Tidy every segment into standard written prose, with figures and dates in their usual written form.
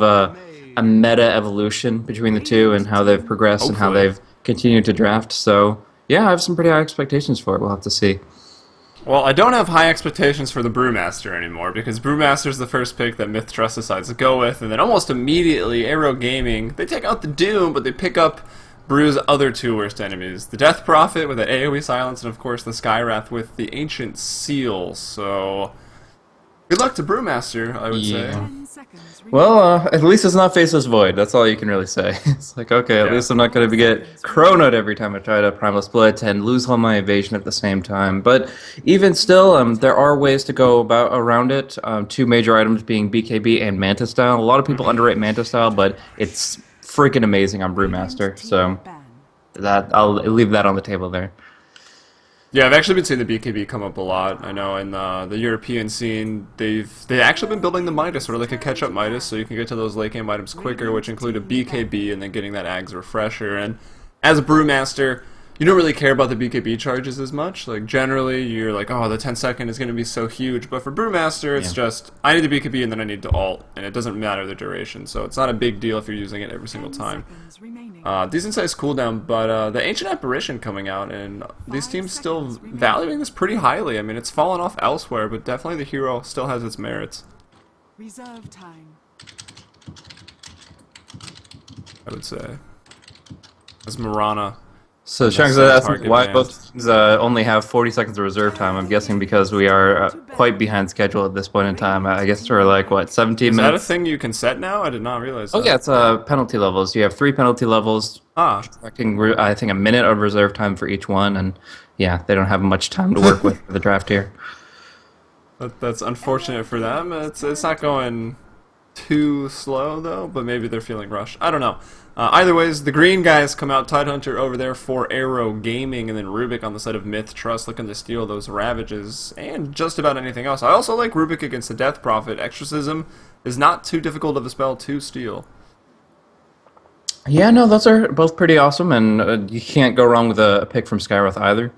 a meta evolution between the two and how they've progressed and how Hopefully. they've continued to draft. So yeah, I have some pretty high expectations for it. We'll have to see. Well, I don't have high expectations for the Brewmaster anymore, because Brewmaster's the first pick that Myth Trust decides to go with, and then almost immediately, Aero Gaming, they take out the Doom, but they pick up Brew's other two worst enemies. The Death Prophet with that AoE silence, and of course the Skywrath with the Ancient Seal, so... Good luck to Brewmaster, I would say. Yeah. Well, at least it's not Faceless Void. That's all you can really say. It's like, okay, at Yeah. least I'm not going to get chronoed every time I try to Primal Split and lose all my evasion at the same time. But even still, there are ways to go about around it. Two major items being BKB and Manta Style. A lot of people underrate Manta Style, but it's freaking amazing on Brewmaster. So that I'll leave that on the table there. Yeah, I've actually been seeing the BKB come up a lot. I know in the European scene, they've actually been building the MiTH where they could catch up MiTH so you can get to those late game items quicker, which include a BKB and then getting that Ag's Refresher. And as a Brewmaster, you don't really care about the BKB charges as much. Like, generally, you're like, oh, the 10-second is going to be so huge. But for Brewmaster, it's just, I need the BKB and then I need to ult, and it doesn't matter the duration. So it's not a big deal if you're using it every single time. Decent sized cooldown, but the Ancient Apparition coming out, and these teams still valuing this pretty highly. I mean, it's fallen off elsewhere, but definitely the hero still has its merits, Reserve time. I would say. As Mirana. So That's Shanks the asking target why band. both teams only have 40 seconds of reserve time. I'm guessing because we are quite behind schedule at this point in time. I guess we're like, what, 17 Is that a minutes? thing you can set now? I did not realize Oh that. yeah, it's penalty levels. You have 3 penalty levels, Ah, I think a minute of reserve time for each one, and yeah, they don't have much time to work with for the draft here. that's unfortunate for them. It's not going too slow, though, but maybe they're feeling rushed. I don't know. Either ways, the green guys come out, Tidehunter over there for Aero Gaming, and then Rubik on the side of Myth Trust looking to steal those Ravages, and just about anything else. I also like Rubik against the Death Prophet. Exorcism is not too difficult of a spell to steal. Yeah, no, those are both pretty awesome, and you can't go wrong with a pick from Skywrath either.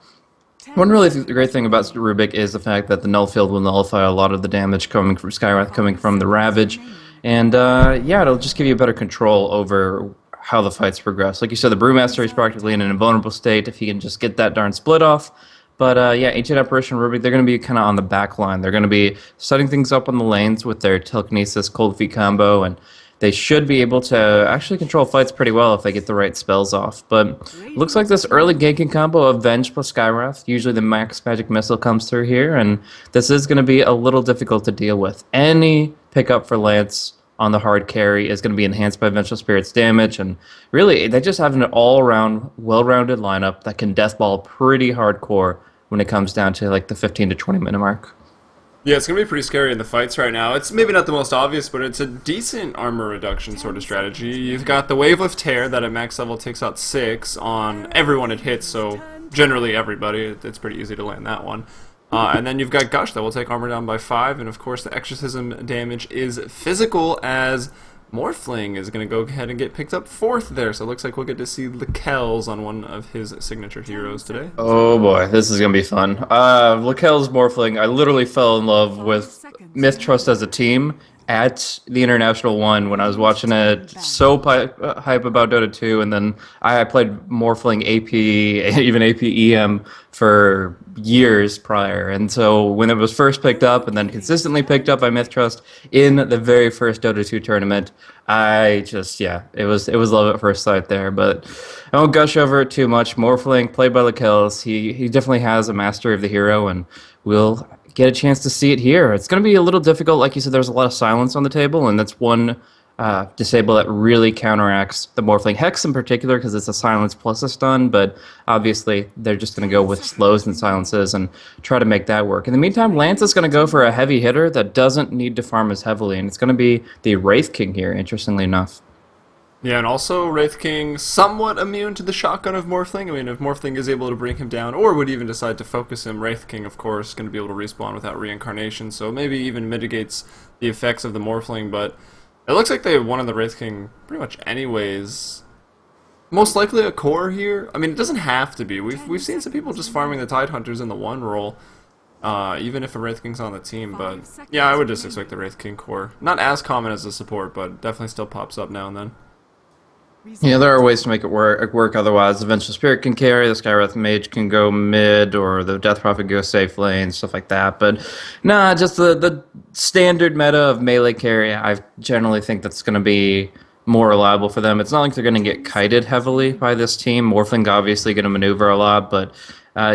One really great thing about Rubik is the fact that the null field will nullify a lot of the damage coming from Skywrath, coming from the Ravage, and yeah, it'll just give you better control over how the fights progress. Like you said, the Brewmaster is practically in an invulnerable state if he can just get that darn split off. But yeah, Ancient Apparition and Rubik, they're going to be kind of on the back line. They're going to be setting things up on the lanes with their Telekinesis Cold Feet combo, and they should be able to actually control fights pretty well if they get the right spells off. But looks like this early ganking combo of Venge plus Skywrath, usually the max magic missile comes through here, and this is going to be a little difficult to deal with. Any pickup for Lance on the hard carry is going to be enhanced by Vengeful Spirit's damage, and really, they just have an all-around, well-rounded lineup that can deathball pretty hardcore when it comes down to like the 15 to 20 minute mark. Yeah, it's going to be pretty scary in the fights right now. It's maybe not the most obvious, but it's a decent armor reduction sort of strategy. You've got the Wave of Tear that at max level takes out 6 on everyone it hits, so generally everybody. It's pretty easy to land that one. And then you've got Gush that will take armor down by 5, and of course the Exorcism damage is physical, as Morphling is going to go ahead and get picked up 4th there, so it looks like we'll get to see Lakells on one of his signature heroes today. Oh boy, this is gonna be fun. Lakel's Morphling, I literally fell in love with Myth Trust as a team at the International 1 when I was watching it. So hype about Dota 2, and then I played Morphling AP, even AP EM for years prior. And so when it was first picked up and then consistently picked up by Myth Trust in the very first Dota 2 tournament, I just, yeah, it was love at first sight there. But I won't gush over it too much. Morphling, played by Lakells, he definitely has a mastery of the hero, and we'll get a chance to see it here. It's going to be a little difficult. Like you said, there's a lot of silence on the table, and that's one disable that really counteracts the Morphling Hex in particular, because it's a silence plus a stun, but obviously they're just going to go with slows and silences and try to make that work. In the meantime, Lance is going to go for a heavy hitter that doesn't need to farm as heavily, and it's going to be the Wraith King here, interestingly enough. Yeah, and also Wraith King somewhat immune to the shotgun of Morphling. I mean, if Morphling is able to bring him down, or would even decide to focus him, Wraith King, of course, going to be able to respawn without reincarnation, so maybe even mitigates the effects of the Morphling, but it looks like they wanted the Wraith King pretty much anyways. Most likely a core here. I mean, it doesn't have to be. We've seen some people just farming the Tidehunters in the 1 role. even if a Wraith King's on the team. But yeah, I would just expect the Wraith King core. Not as common as the support, but definitely still pops up now and then. Yeah, there are ways to make it work otherwise. The Vengeful Spirit can carry, the Skywrath Mage can go mid, or the Death Prophet go safe lane, stuff like that. But nah, just the standard meta of melee carry, I generally think that's going to be more reliable for them. It's not like they're going to get kited heavily by this team. Morphling obviously going to maneuver a lot, but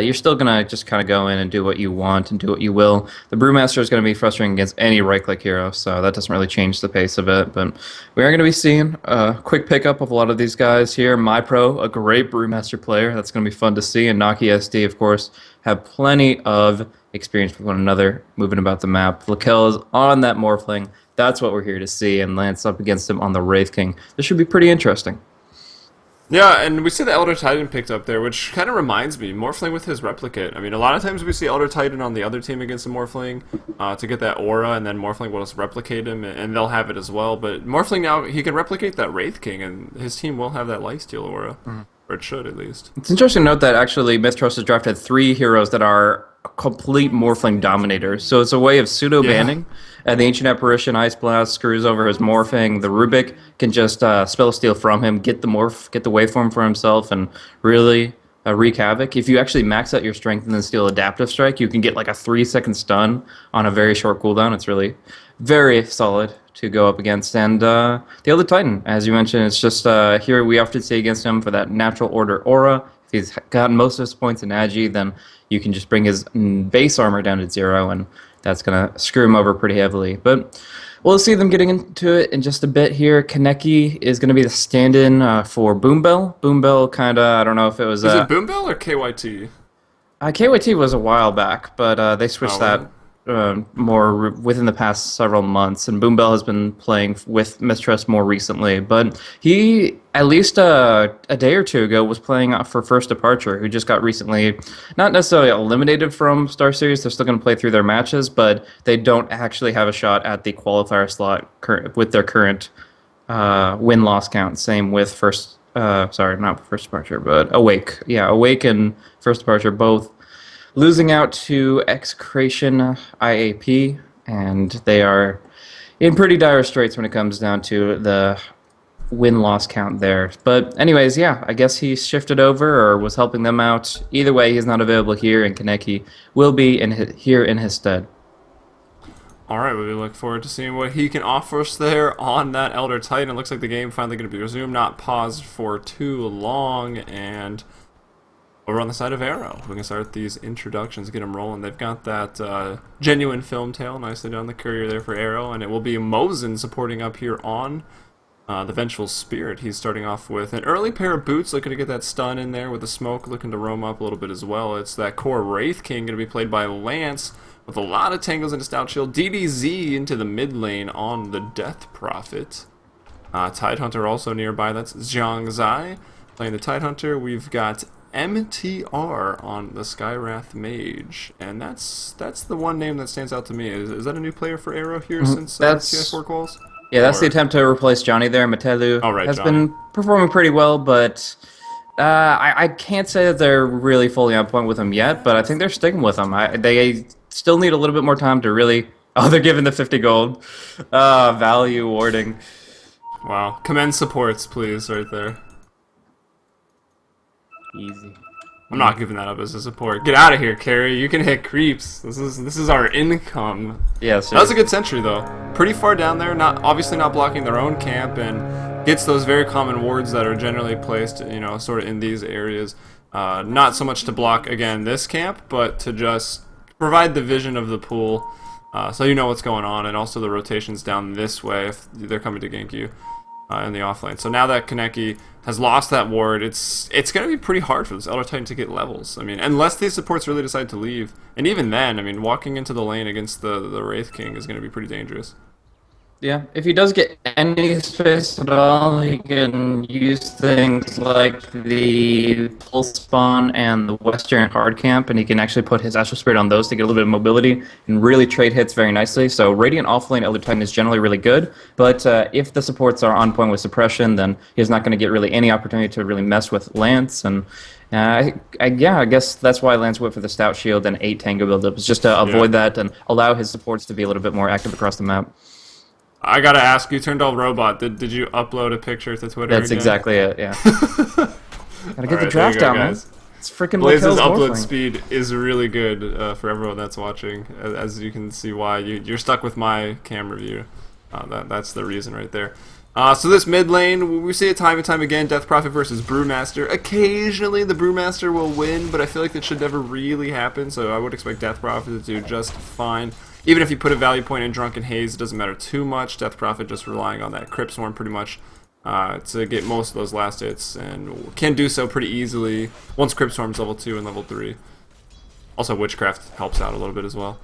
you're still going to just kind of go in and do what you want and do what you will. The Brewmaster is going to be frustrating against any right-click hero, so that doesn't really change the pace of it. But we are going to be seeing a quick pickup of a lot of these guys here. MyPro, a great Brewmaster player. That's going to be fun to see. And Naki SD, of course, have plenty of experience with one another, moving about the map. Lakel is on that Morphling. That's what we're here to see, and Lance up against him on the Wraith King. This should be pretty interesting. Yeah, and we see the Elder Titan picked up there, which kind of reminds me, Morphling with his Replicate. I mean, a lot of times we see Elder Titan on the other team against a Morphling to get that aura, and then Morphling will just replicate him, and they'll have it as well. But Morphling now, he can replicate that Wraith King, and his team will have that Lifesteal aura. Or it should, at least. It's interesting to note that actually MiTH has drafted 3 heroes that are complete Morphling dominators. So it's a way of pseudo-banning. The Ancient Apparition, Ice Blast, screws over his Morphing. The Rubik can just spell steal from him, get the waveform for himself, and really wreak havoc. If you actually max out your strength and then steal Adaptive Strike, you can get like a 3-second stun on a very short cooldown. It's really very solid to go up against. And the Elder Titan, as you mentioned, it's just here we often see against him for that Natural Order aura. If he's gotten most of his points in Agi, then you can just bring his base armor down to 0, and that's going to screw him over pretty heavily. But we'll see them getting into it in just a bit here. Kaneki is going to be the stand-in for Boombell. Boombell kind of, I don't know if it was... Is it Boombell or KYT? KYT was a while back, but they switched that more within the past several months, and Boombell has been playing with Mistrust more recently. But he, at least a day or two ago, was playing for First Departure, who just got recently, not necessarily eliminated from Star Series. They're still going to play through their matches, but they don't actually have a shot at the qualifier slot with their current win-loss count. Same with First, sorry, not First Departure, but Awake. Yeah, Awake and First Departure both losing out to Execration IAP, and they are in pretty dire straits when it comes down to the win-loss count there. But anyways, yeah, I guess he shifted over or was helping them out. Either way, he's not available here, and Kaneki will be here in his stead. Alright, we look forward to seeing what he can offer us there on that Elder Titan. It looks like the game finally going to be resumed, not paused for too long, and over on the side of Arrow, we can start these introductions, get them rolling. They've got that genuine film tail nicely down the courier there for Arrow, and it will be Mosin supporting up here on the Vengeful Spirit. He's starting off with an early pair of boots, looking to get that stun in there with the smoke, looking to roam up a little bit as well. It's that core Wraith King going to be played by Lance with a lot of tangles into Stout Shield. DDZ into the mid lane on the Death Prophet. Tidehunter also nearby, that's Zhang Zai playing the Tidehunter. We've got MTR on the Skywrath Mage, and that's the one name that stands out to me. Is that a new player for Arrow here since CS4 calls? Yeah, that's the attempt to replace Johnny there. Matelu has been performing pretty well, but I can't say that they're really fully on point with him yet, but I think they're sticking with him. They still need a little bit more time to really... Oh, they're giving the 50 gold. Value warding. Wow. Commend supports, please, right there. Easy. I'm not giving that up as a support. Get out of here, Carrie. You can hit creeps. This is our income. Yeah, that was a good sentry though. Pretty far down there, obviously not blocking their own camp, and gets those very common wards that are generally placed, sort of in these areas. Not so much to block again this camp, but to just provide the vision of the pool, so you know what's going on, and also the rotations down this way if they're coming to gank you in the offlane. So now that Kaneki has lost that ward, it's going to be pretty hard for this Elder Titan to get levels. I mean, unless these supports really decide to leave. And even then, I mean, walking into the lane against the Wraith King is going to be pretty dangerous. Yeah, if he does get any space at all, he can use things like the Pulse Spawn and the Western Hard Camp, and he can actually put his Astral Spirit on those to get a little bit of mobility and really trade hits very nicely. So Radiant Offlane Elder Titan is generally really good, but if the supports are on point with suppression, then he's not going to get really any opportunity to really mess with Lance, and yeah, I guess that's why Lance went for the Stout Shield and 8 Tango build-up, is just to avoid that and allow his supports to be a little bit more active across the map. I gotta ask, you turned all robot. Did you upload a picture to Twitter? That's again? exactly it, yeah. Gotta get the draft out, man. It's freaking Blaze's upload Morphling. speed is really good for everyone that's watching. As you can see why. You're stuck with my camera view. That's the reason right there. So this mid lane, we see it time and time again, Death Prophet versus Brewmaster. Occasionally the Brewmaster will win, but I feel like that should never really happen, so I would expect Death Prophet to do just fine. Even if you put a value point in Drunken Haze, it doesn't matter too much. Death Prophet just relying on that Crypt Swarm pretty much to get most of those last hits, and can do so pretty easily once Crypt Swarm's level 2 and level 3. Also, Witchcraft helps out a little bit as well.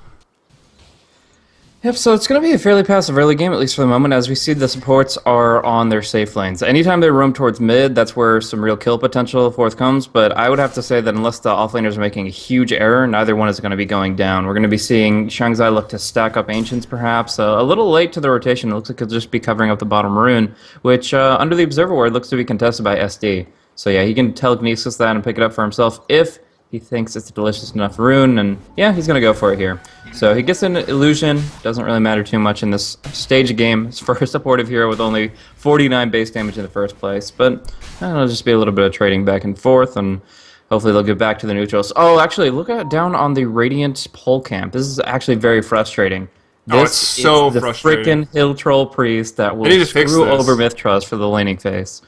Yep, so it's going to be a fairly passive early game, at least for the moment, as we see the supports are on their safe lanes. Anytime they roam towards mid, that's where some real kill potential forthcomes, but I would have to say that unless the offlaners are making a huge error, neither one is going to be going down. We're going to be seeing Shanghai look to stack up Ancients, perhaps. A little late to the rotation, it looks like he'll just be covering up the bottom rune, which, under the Observer Ward, looks to be contested by SD. So yeah, he can telekinesis that and pick it up for himself if he thinks it's a delicious enough rune, and yeah, he's going to go for it here. So he gets an illusion, doesn't really matter too much in this stage of game. His first supportive hero with only 49 base damage in the first place, but it'll just be a little bit of trading back and forth, and hopefully they'll get back to the neutrals. Oh, actually, look at down on the Radiant pole camp. This is actually very frustrating. It's so is the frustrating. freaking Hill Troll Priest that will need to fix screw this. over MiTH Trust for the laning phase.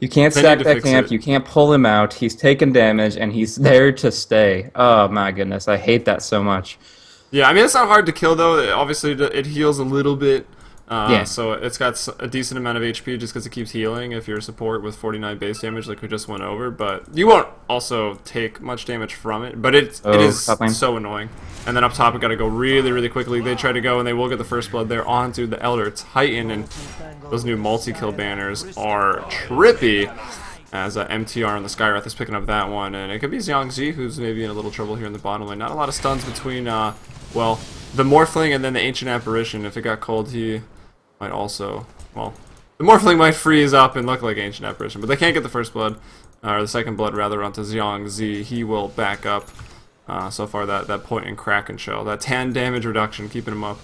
You can't They stack need to that fix camp, it. you can't pull him out, he's taking damage, and he's there to stay. Oh my goodness, I hate that so much. Yeah, I mean, it's not hard to kill, though. Obviously, it heals a little bit. Yeah. So it's got a decent amount of HP just because it keeps healing if you're a support with 49 base damage like we just went over. But you won't also take much damage from it. But it is top lane. so annoying. And then up top, we got to go really, really quickly. They try to go, and they will get the first blood there onto the Elder Titan. And those new multi-kill banners are trippy. As MTR on the Skywrath is picking up that one. And it could be Xiangzi, who's maybe in a little trouble here in the bottom lane. Not a lot of stuns between, well, the Morphling and then the Ancient Apparition. If it got cold, he might also, well, the Morphling might freeze up and look like Ancient Apparition, but they can't get the first blood, or the second blood rather, onto Xiangzi. He will back up. So far, that point in Kraken Shell, that 10 damage reduction, keeping him up.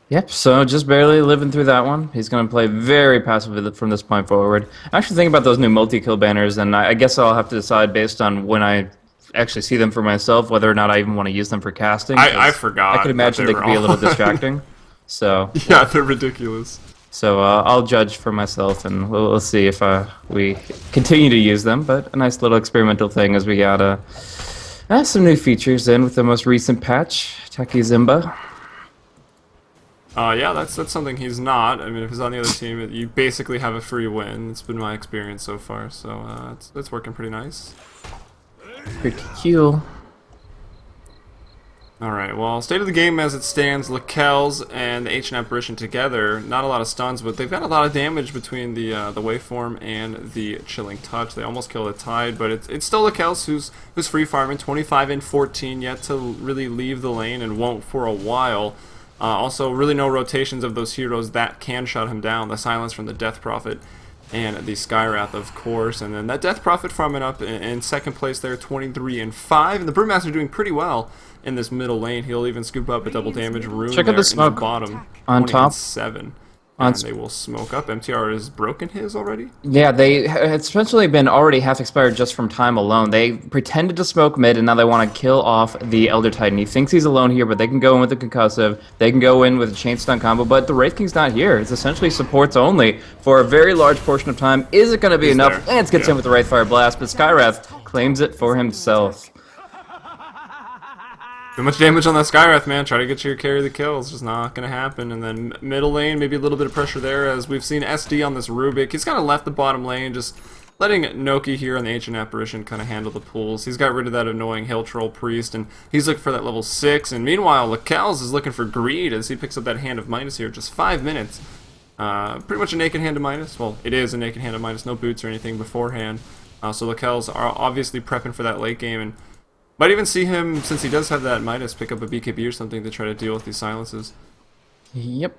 Yep, so just barely living through that one. He's going to play very passively from this point forward. I'm actually thinking about those new multi-kill banners, and I guess I'll have to decide based on when I actually see them for myself whether or not I even want to use them for casting. I forgot. I could imagine they that could be a little on. distracting. So Yeah, they're ridiculous. So I'll judge for myself, and we'll see if we continue to use them. But a nice little experimental thing as we got some new features in with the most recent patch, Taki Zimba. Yeah, that's something he's not. I mean, if he's on the other team, you basically have a free win. It's been my experience so far, so it's working pretty nice. Pretty cool. Alright, well, state of the game as it stands, Lakel's and the Ancient Apparition together, not a lot of stuns, but they've got a lot of damage between the Waveform and the Chilling Touch. They almost kill the Tide, but it's still Lakel's who's free farming, 25 and 14, yet to really leave the lane and won't for a while. Also, really no rotations of those heroes that can shut him down. The Silence from the Death Prophet and the Skywrath, of course. And then that Death Prophet farming up in second place there, 23 and 5. And the Brewmaster doing pretty well in this middle lane. He'll even scoop up a double damage rune Check out there the smoke in the bottom. on 20 top. and 7. And they will smoke up. MTR has broken his already? Yeah, it's essentially been already half expired just from time alone. They pretended to smoke mid, and now they want to kill off the Elder Titan. He thinks he's alone here, but they can go in with the concussive. They can go in with a chain stun combo, but the Wraith King's not here. It's essentially supports only for a very large portion of time. Is it going to be enough? There. Lance gets in with the Wraithfire Blast, but Skywrath claims it for himself. Too much damage on that Skywrath, man. Try to get your carry the kills. Just not going to happen. And then middle lane, maybe a little bit of pressure there as we've seen SD on this Rubik. He's kind of left the bottom lane, just letting Noki here on the Ancient Apparition kind of handle the pulls. He's got rid of that annoying Hill Troll Priest, and he's looking for that level 6. And meanwhile, Lekels is looking for greed as he picks up that Hand of Midas here. Just 5 minutes. Pretty much a naked Hand of Midas. Well, it is a naked Hand of Midas. No boots or anything beforehand. So Lekels are obviously prepping for that late game, and might even see him, since he does have that Midas, pick up a BKB or something to try to deal with these silences. Yep.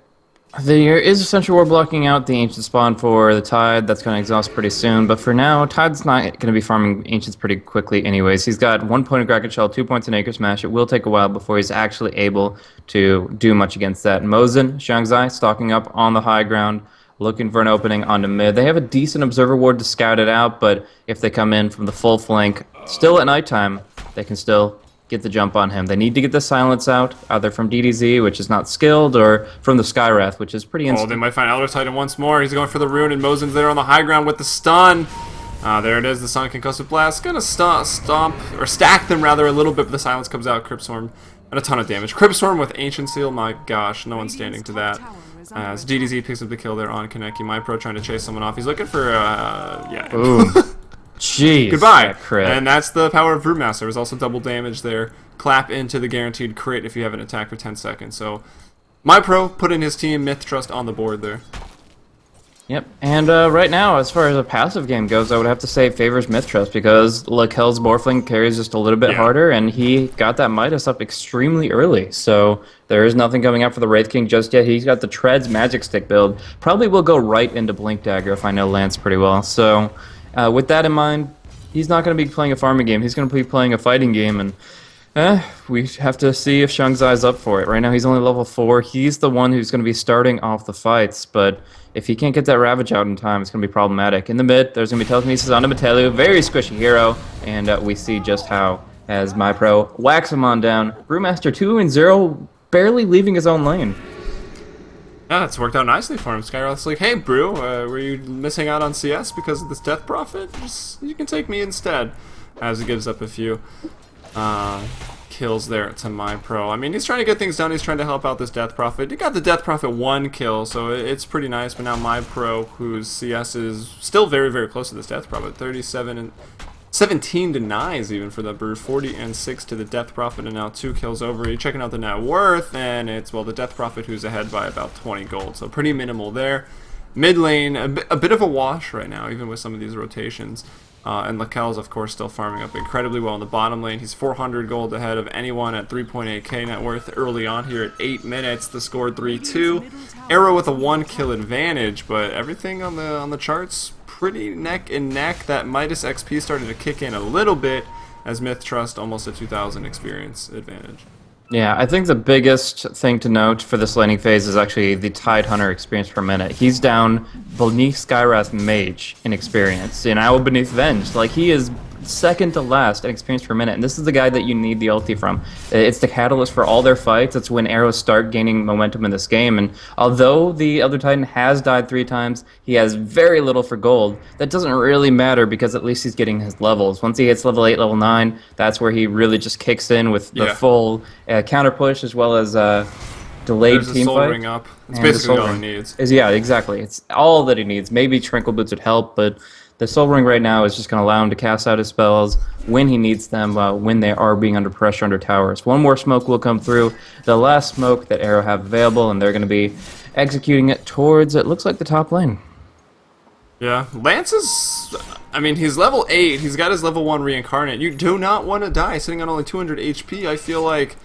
There is essential war blocking out the ancient spawn for the Tide. That's going to exhaust pretty soon. But for now, Tide's not going to be farming ancients pretty quickly anyways. He's got 1 point of Kraken Shell, 2 points in Acre Smash. It will take a while before he's actually able to do much against that. Mozen, Xiangzai, stalking up on the high ground, looking for an opening onto mid. They have a decent observer ward to scout it out, but if they come in from the full flank, still at nighttime, they can still get the jump on him. They need to get the silence out, either from DDZ, which is not skilled, or from the Skywrath, which is pretty instant. Oh, they might find Elder Titan once more. He's going for the rune, and Mozen's there on the high ground with the stun. There it is, the Sonic Concussive Blast. Gonna stomp, or stack them rather, a little bit, but the silence comes out. Cryptstorm, and a ton of damage. Cryptstorm with Ancient Seal, my gosh, no one's standing to that. As DDZ picks up the kill there on Kaneki. MiPro trying to chase someone off. He's looking for, yeah. Ooh. Jeez. Goodbye. Crit. And that's the power of Brewmaster. There's also double damage there. Clap into the guaranteed crit if you have an attack for 10 seconds. So, MiPro put in his team Myth Trust on the board there. Yep, and right now, as far as a passive game goes, I would have to say favors Myth Trust because Lekel's Morphling carries just a little bit harder, and he got that Midas up extremely early. So there is nothing coming out for the Wraith King just yet. He's got the Treads Magic Stick build. Probably will go right into Blink Dagger if I know Lance pretty well. So with that in mind, he's not going to be playing a farming game. He's going to be playing a fighting game, and we have to see if Xiangzai's up for it. Right now, he's only level 4. He's the one who's going to be starting off the fights, but if he can't get that Ravage out in time, it's going to be problematic. In the mid, there's going to be Telekinesis onto Metelu. Very squishy hero, and we see just how, as MiPro whacks him on down. Brewmaster 2-0, barely leaving his own lane. Yeah, it's worked out nicely for him. Skyroth's like, hey, Brew, were you missing out on CS because of this Death Prophet? You can take me instead. As he gives up a few kills there to MiPro. I mean, he's trying to get things done. He's trying to help out this Death Prophet. He got the Death Prophet 1 kill, so it's pretty nice. But now MiPro, whose CS is still very, very close to this Death Prophet, 37 and 17 denies even for the Brew, 40 and 6 to the Death Prophet, and now 2 kills over. You're checking out the net worth, and it's, well, the Death Prophet who's ahead by about 20 gold, so pretty minimal there. Mid lane, a bit of a wash right now, even with some of these rotations. And Lekel's, of course, still farming up incredibly well in the bottom lane. He's 400 gold ahead of anyone at 3.8k net worth early on here at 8 minutes. The score 3-2. Arrow with a 1 kill advantage, but everything on the charts pretty neck and neck. That Midas XP started to kick in a little bit as Myth Trust almost a 2,000 experience advantage. Yeah, I think the biggest thing to note for this laning phase is actually the Tide Hunter experience per minute. He's down beneath Skywrath Mage in experience, and now beneath Venge. Like, he is second to last in experience per minute, and this is the guy that you need the ulti from. It's the catalyst for all their fights. It's when arrows start gaining momentum in this game, and although the other Titan has died 3 times, he has very little for gold. That doesn't really matter because at least he's getting his levels. Once he hits level 8, level 9, that's where he really just kicks in with the full counter push as well as delayed There's team a soul fight. ring up. It's basically all he needs. Yeah, exactly. It's all that he needs. Maybe Trinkle Boots would help, but the Soul Ring right now is just going to allow him to cast out his spells when he needs them, when they are being under pressure under towers. One more smoke will come through, the last smoke that Arrow have available, and they're going to be executing it towards, it looks like, the top lane. Yeah, Lance is, I mean, he's level 8, he's got his level 1 reincarnate. You do not want to die sitting on only 200 HP. I feel like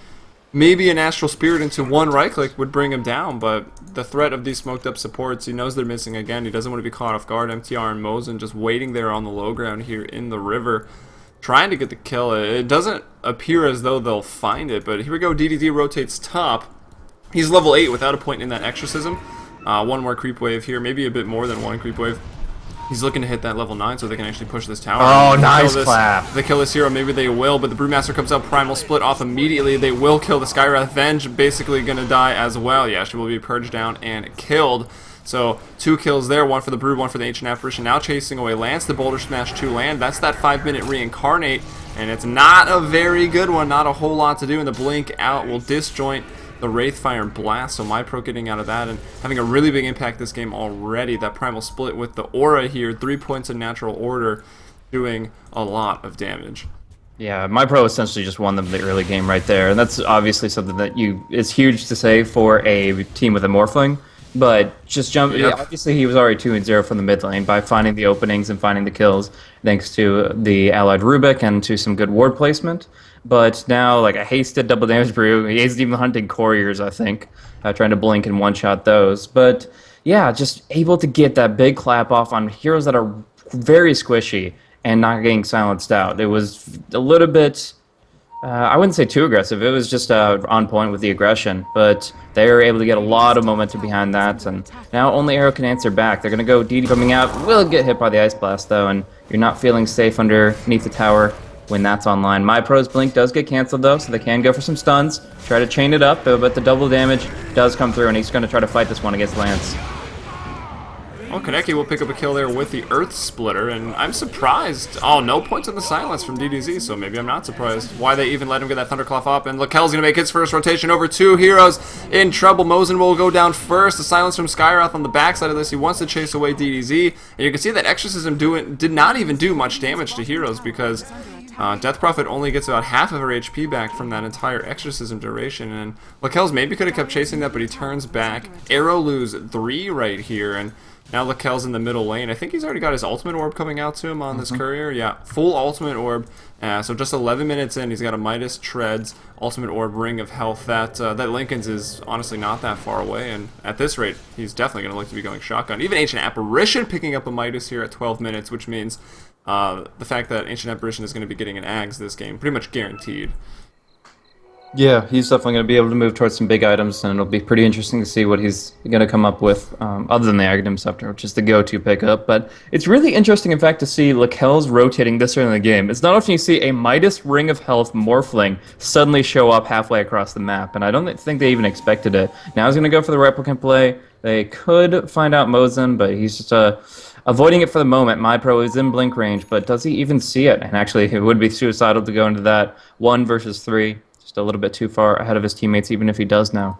maybe an Astral Spirit into 1 right click would bring him down, but the threat of these smoked up supports, he knows they're missing again. He doesn't want to be caught off guard. MTR and Mozen just waiting there on the low ground here in the river, trying to get the kill. It doesn't appear as though they'll find it, but here we go. DDD rotates top. He's level 8 without a point in that exorcism. 1 more creep wave here, maybe a bit more than 1 creep wave. He's looking to hit that level 9 so they can actually push this tower. Oh, nice clap. They kill this hero, maybe they will, but the Brewmaster comes up, Primal Split off immediately. They will kill the Skywrath. Venge basically going to die as well. Yeah, she will be purged down and killed. So 2 kills there, 1 for the Brew, 1 for the Ancient Apparition. Now chasing away Lance, the Boulder Smash 2 land. That's that 5-minute reincarnate, and it's not a very good one, not a whole lot to do, and the Blink out will disjoint the Wraithfire and Blast, so MiPro getting out of that and having a really big impact this game already. That Primal Split with the Aura here, 3 points in Natural Order, doing a lot of damage. Yeah, MiPro essentially just won them the early game right there, and that's obviously something that is huge to say for a team with a Morphling. But just jump. Yep. Yeah, obviously, he was already 2-0 from the mid lane by finding the openings and finding the kills, thanks to the allied Rubik and to some good ward placement. But now, like a hasted double damage brew, he isn't even hunting couriers. I think trying to blink and one shot those. But yeah, just able to get that big clap off on heroes that are very squishy and not getting silenced out. It was a little bit. I wouldn't say too aggressive. It was just on point with the aggression, but they were able to get a lot of momentum behind that, and now only Arrow can answer back. They're going to go DD coming out. Will get hit by the Ice Blast, though, and you're not feeling safe underneath the tower when that's online. MiPro's Blink does get canceled, though, so they can go for some stuns, try to chain it up, but the double damage does come through, and he's going to try to fight this one against Lance. Well, Kaneki will pick up a kill there with the Earth Splitter, and I'm surprised. Oh, no points on the silence from DDZ, so maybe I'm not surprised why they even let him get that Thunderclap up. And Lakel's going to make his first rotation over 2 heroes in trouble. Mosin will go down first. The silence from Skyroth on the backside of this. He wants to chase away DDZ, and you can see that Exorcism did not even do much damage to heroes because Death Prophet only gets about half of her HP back from that entire Exorcism duration, and Lakel's maybe could have kept chasing that, but he turns back. Arrow lose 3 right here, and now Lakel's in the middle lane. I think he's already got his ultimate orb coming out to him on this courier. Yeah, full ultimate orb. So just 11 minutes in, he's got a MiTH Treads, ultimate orb, Ring of Health. That Lincoln's is honestly not that far away, and at this rate, he's definitely going to look to be going shotgun. Even Ancient Apparition picking up a MiTH here at 12 minutes, which means the fact that Ancient Apparition is going to be getting an Ags this game, pretty much guaranteed. Yeah, he's definitely going to be able to move towards some big items, and it'll be pretty interesting to see what he's going to come up with, other than the Aghanim Scepter, which is the go-to pickup. But it's really interesting, in fact, to see Lakel's rotating this early in the game. It's not often you see a MiTH Ring of Health Morphling suddenly show up halfway across the map, and I don't think they even expected it. Now he's going to go for the replicant play. They could find out Mosin, but he's just avoiding it for the moment. MiPro is in blink range, but does he even see it? And actually, it would be suicidal to go into that 1 versus 3. Just a little bit too far ahead of his teammates, even if he does now.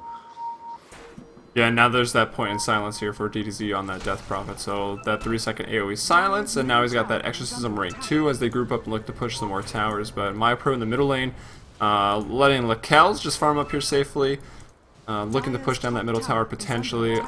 Yeah, now there's that point in silence here for DDZ on that Death Prophet. So that 3-second AoE silence, and now he's got that Exorcism rank 2 as they group up and look to push some more towers. But MiPro in the middle lane, letting Lakel's just farm up here safely, looking to push down that middle tower potentially,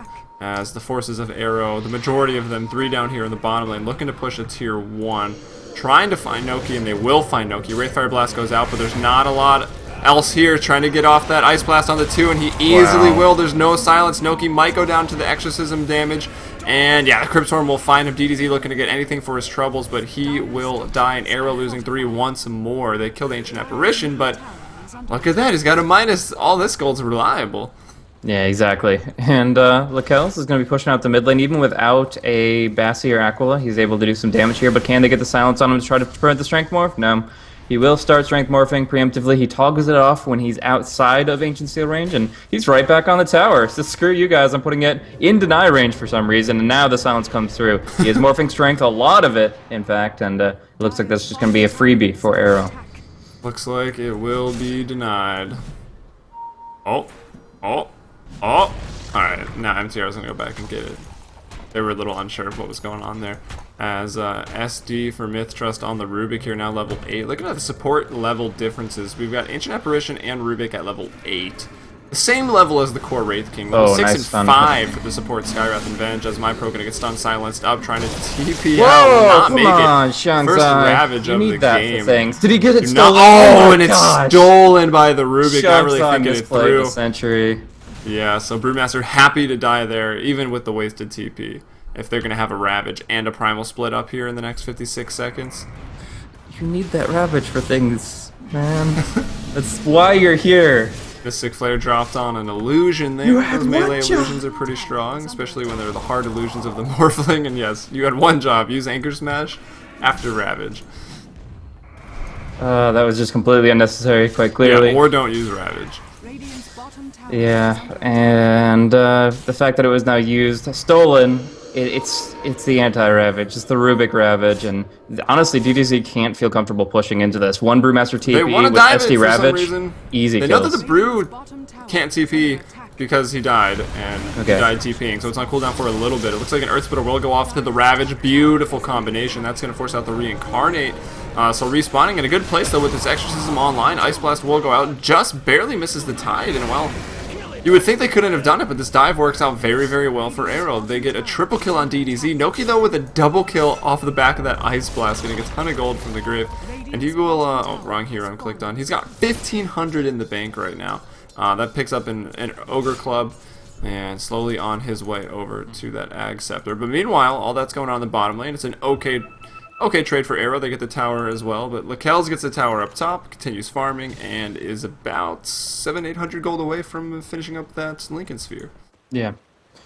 as the forces of Arrow, the majority of them, 3 down here in the bottom lane, looking to push a tier 1, trying to find Noki, and they will find Noki. Wraithfire Blast goes out, but there's not a lot else here, trying to get off that Ice Blast on the 2, and he easily will. There's no silence. Noki might go down to the Exorcism damage, and yeah, the Cryptstorm will find him. DDZ looking to get anything for his troubles, but he will die, and Arrow losing 3 once more. They killed Ancient Apparition, but look at that, he's got a minus. All this gold's reliable. Yeah, exactly. And Lakel's is going to be pushing out the mid lane, even without a Bassi or Aquila. He's able to do some damage here, but can they get the silence on him to try to prevent the Strength Morph? No. He will start Strength Morphing preemptively. He toggles it off when he's outside of Ancient Steel range, and he's right back on the tower. So screw you guys, I'm putting it in deny range for some reason, and now the silence comes through. He has Morphing Strength, a lot of it, in fact, and it looks like that's just going to be a freebie for Arrow. Looks like it will be denied. Oh. Alright, now MTR is going to go back and get it. They were a little unsure of what was going on there. As SD for MiTH Trust on the Rubik here, now level 8. Look at the support level differences. We've got Ancient Apparition and Rubik at level 8. The same level as the core Wraith King. Level 6 nice and stun. 5 for the support Skyrath and Venge, as MiPro going to get stun silenced up, trying to TP Whoa, out, not come make on, it. Shanzai. First Ravage You of need the that game. for things. Did he get it Do stolen? not- my and it's gosh. stolen by the Rubik, not really Shanzai thinking it misplayed through. the Sentry. Yeah, so Brewmaster happy to die there, even with the wasted TP, if they're going to have a Ravage and a Primal Split up here in the next 56 seconds. You need that Ravage for things, man. That's why you're here. Mystic Flare dropped on an illusion there. You had Those melee one job. illusions are pretty strong, especially when they're the hard illusions of the Morphling. And yes, you had one job, use Anchor Smash after Ravage. That was just completely unnecessary, quite clearly. Yeah, or don't use Ravage. Radiant's bottom tower Yeah, and the fact that it was now used, stolen it's the anti-Ravage. It's the Rubik Ravage, and honestly, DDZ can't feel comfortable pushing into this. One Brewmaster They TP want to with dive SD it for some Ravage, reason. easy They know kills. that the Brew can't TP because he died, and he Okay. died TPing, so it's on cooldown for a little bit. It looks like an Earth Splitter will go off to the Ravage. Beautiful combination. That's going to force out the Reincarnate. So respawning in a good place, though, with this Exorcism online. Ice Blast will go out. Just barely misses the Tide, and well, you would think they couldn't have done it, but this dive works out very, very well for Arrow. They get a triple kill on DDZ. Noki, though, with a double kill off the back of that Ice Blast, getting a ton of gold from the Grave. And he will, oh, wrong hero I'm clicked on. He's got 1,500 in the bank right now. That picks up an Ogre Club, and slowly on his way over to that Ag Scepter. But meanwhile, all that's going on in the bottom lane. It's an okay trade for Arrow. They get the tower as well, but Lakel's gets the tower up top, continues farming, and is about 700-800 gold away from finishing up that Lincoln Sphere. Yeah.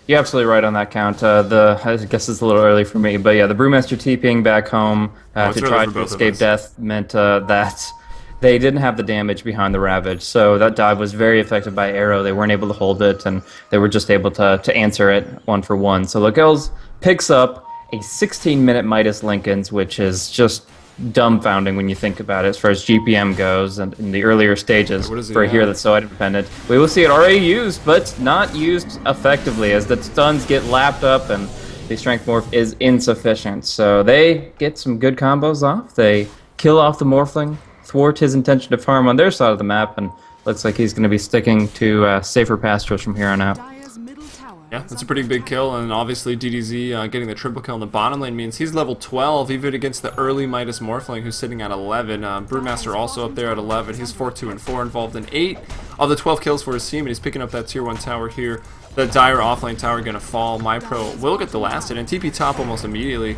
You're absolutely right on that count. I guess it's a little early for me, but yeah, the Brewmaster TPing back home it's to early try for to both of escape us. death meant that they didn't have the damage behind the Ravage, so that dive was very effective by Arrow. They weren't able to hold it, and they were just able to answer it 1-for-1. So Lakel's picks up a 16-minute MiTH Lincoln's, which is just dumbfounding when you think about it as far as GPM goes and in the earlier stages What is he for a hero at? that's so independent. We will see it already used, but not used effectively as the stuns get lapped up and the strength morph is insufficient. So they get some good combos off. They kill off the Morphling, thwart his intention to farm on their side of the map, and looks like he's going to be sticking to safer pastures from here on out. Dire's middle tower Yeah, that's a pretty big kill, and obviously DDZ getting the triple kill in the bottom lane means he's level 12, even against the early MiTH Morphling, who's sitting at 11. Brewmaster also up there at 11. He's 4-2-4, involved in 8 of the 12 kills for his team, and he's picking up that tier 1 tower here. The Dire offlane tower going to fall. MyPro will get the last hit, and TP top almost immediately.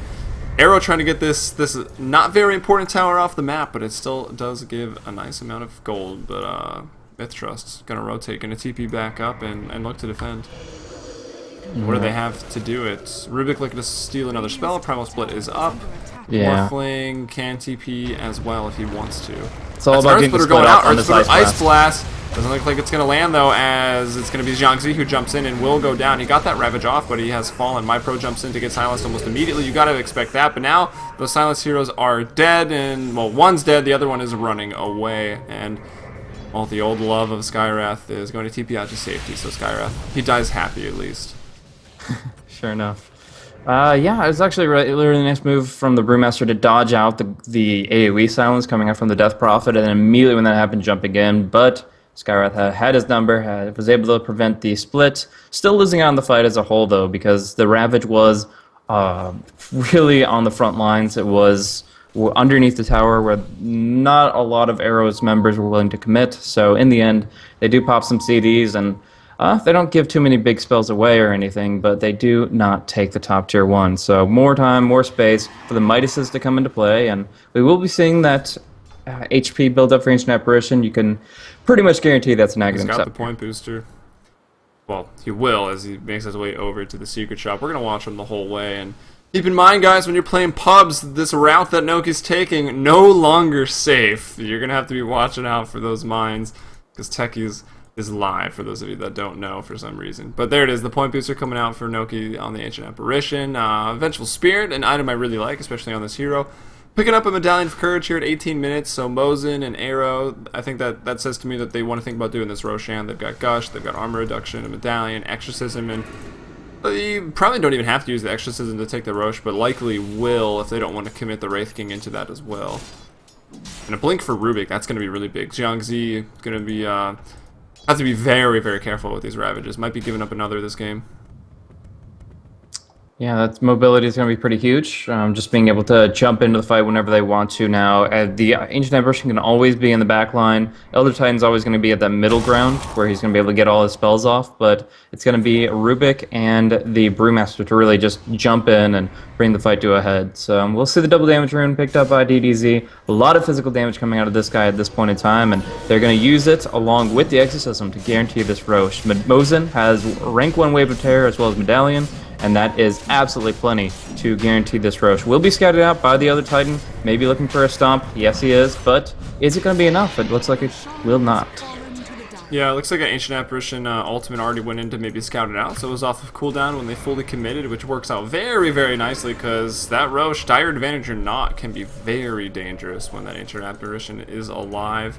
Arrow trying to get this not very important tower off the map, but it still does give a nice amount of gold. But MiTH Trust's going to rotate, going to TP back up and look to defend. What do they have to do it? Rubik looking to steal another spell. Primal Split is up. Yeah. Morphling can TP as well if he wants to. It's all That's about Earth getting the Splitter split going out out. on Earth this Splitter Ice Ice Blast. Doesn't look like it's going to land though, as it's going to be Jiangxi who jumps in and will go down. He got that Ravage off, but he has fallen. MyPro jumps in to get silenced almost immediately. You got to expect that. But now those silenced heroes are dead, and well, one's dead, the other one is running away. And well, the old love of Skywrath is going to TP out to safety. So Skywrath, he dies happy at least. Sure enough. Yeah, it was actually a really nice move from the Brewmaster to dodge out the AoE silence coming out from the Death Prophet, and then immediately when that happened, jumping in. But Skywrath had his number, was able to prevent the split. Still losing out on the fight as a whole, though, because the Ravage was really on the front lines. It was underneath the tower where not a lot of Arrow's members were willing to commit. So in the end, they do pop some CDs, and they don't give too many big spells away or anything, but they do not take the top tier 1. So more time, more space for the MiTHs to come into play, and we will be seeing that HP build up for Ancient Apparition. You can pretty much guarantee that's an He's Aghanim got the Scepter. point booster. Well, he will as he makes his way over to the secret shop. We're going to watch him the whole way. And keep in mind, guys, when you're playing pubs, this route that Noki's taking, no longer safe. You're going to have to be watching out for those mines, because Techies is live, for those of you that don't know for some reason. But there it is, the point booster coming out for Noki on the Ancient Apparition. Vengeful Spirit, an item I really like, especially on this hero. Picking up a Medallion of Courage here at 18 minutes, so Mosin and Arrow, I think that says to me that they want to think about doing this Roshan. They've got Gush, they've got Armor Reduction, a Medallion, Exorcism, and you probably don't even have to use the Exorcism to take the Rosh, but likely will if they don't want to commit the Wraith King into that as well. And a Blink for Rubik, that's going to be really big. Jiangxi is going to be, have to be very, very careful with these Ravages. Might be giving up another this game. Yeah, that mobility is going to be pretty huge. Just being able to jump into the fight whenever they want to now. The Ancient Apparition can always be in the back line. Elder Titan's always going to be at that middle ground where he's going to be able to get all his spells off, but it's going to be Rubik and the Brewmaster to really just jump in and bring the fight to a head. So we'll see the double damage rune picked up by DDZ. A lot of physical damage coming out of this guy at this point in time, and they're going to use it along with the Exorcism to guarantee this Rosh. Mosin has rank 1 Wave of Terror as well as Medallion, and that is absolutely plenty to guarantee this Rosh. Will be scouted out by the other Titan, maybe looking for a stomp. Yes, he is, but is it going to be enough? It looks like it will not. Yeah, it looks like an Ancient Apparition ultimate already went in to maybe scout it out, so it was off of cooldown when they fully committed, which works out very, very nicely, because that Roche, dire advantage or not, can be very dangerous when that Ancient Apparition is alive.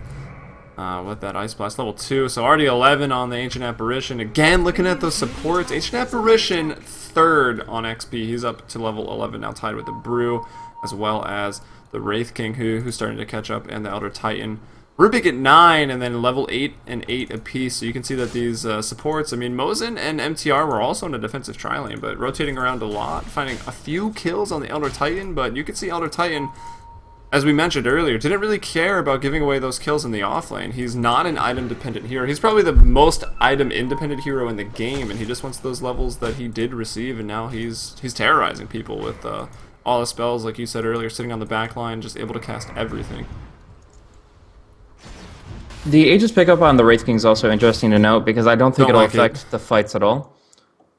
With that Ice Blast level 2, so already 11 on the Ancient Apparition. Again, looking at those supports, Ancient Apparition 3rd on XP. He's up to level 11 now, tied with the Brew, as well as the Wraith King, who's starting to catch up, and the Elder Titan. Rubik at 9, and then level 8 and 8 apiece. So you can see that these supports, I mean, Mosin and MTR were also in a defensive tri-lane, but rotating around a lot, finding a few kills on the Elder Titan, but you can see Elder Titan, as we mentioned earlier, didn't really care about giving away those kills in the offlane. He's not an item-dependent hero. He's probably the most item-independent hero in the game, and he just wants those levels that he did receive, and now he's terrorizing people with all his spells, like you said earlier, sitting on the back line, just able to cast everything. The Aegis pickup on the Wraith King is also interesting to note because I don't think it'll like affect the fights at all.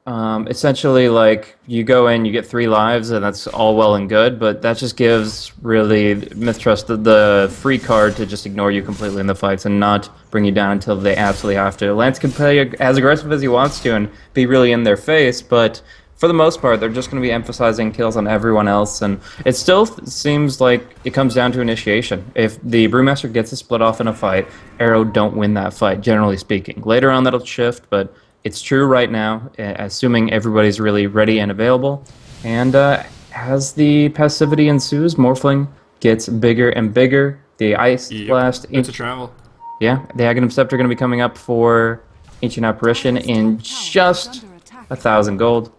Essentially, like, you go in, you get 3 lives, and that's all well and good, but that just gives, really, MiTH Trust the free card to just ignore you completely in the fights and not bring you down until they absolutely have to. Lance can play as aggressive as he wants to and be really in their face, but for the most part, they're just going to be emphasizing kills on everyone else, and it still seems like it comes down to initiation. If the Brewmaster gets a split off in a fight, Arrow don't win that fight, generally speaking. Later on, that'll shift, but it's true right now, assuming everybody's really ready and available. And as the passivity ensues, Morphling gets bigger and bigger. The Ice Blast... It's a travel. Yeah, the Aghanim Scepter are going to be coming up for Ancient Apparition in just 1,000 gold.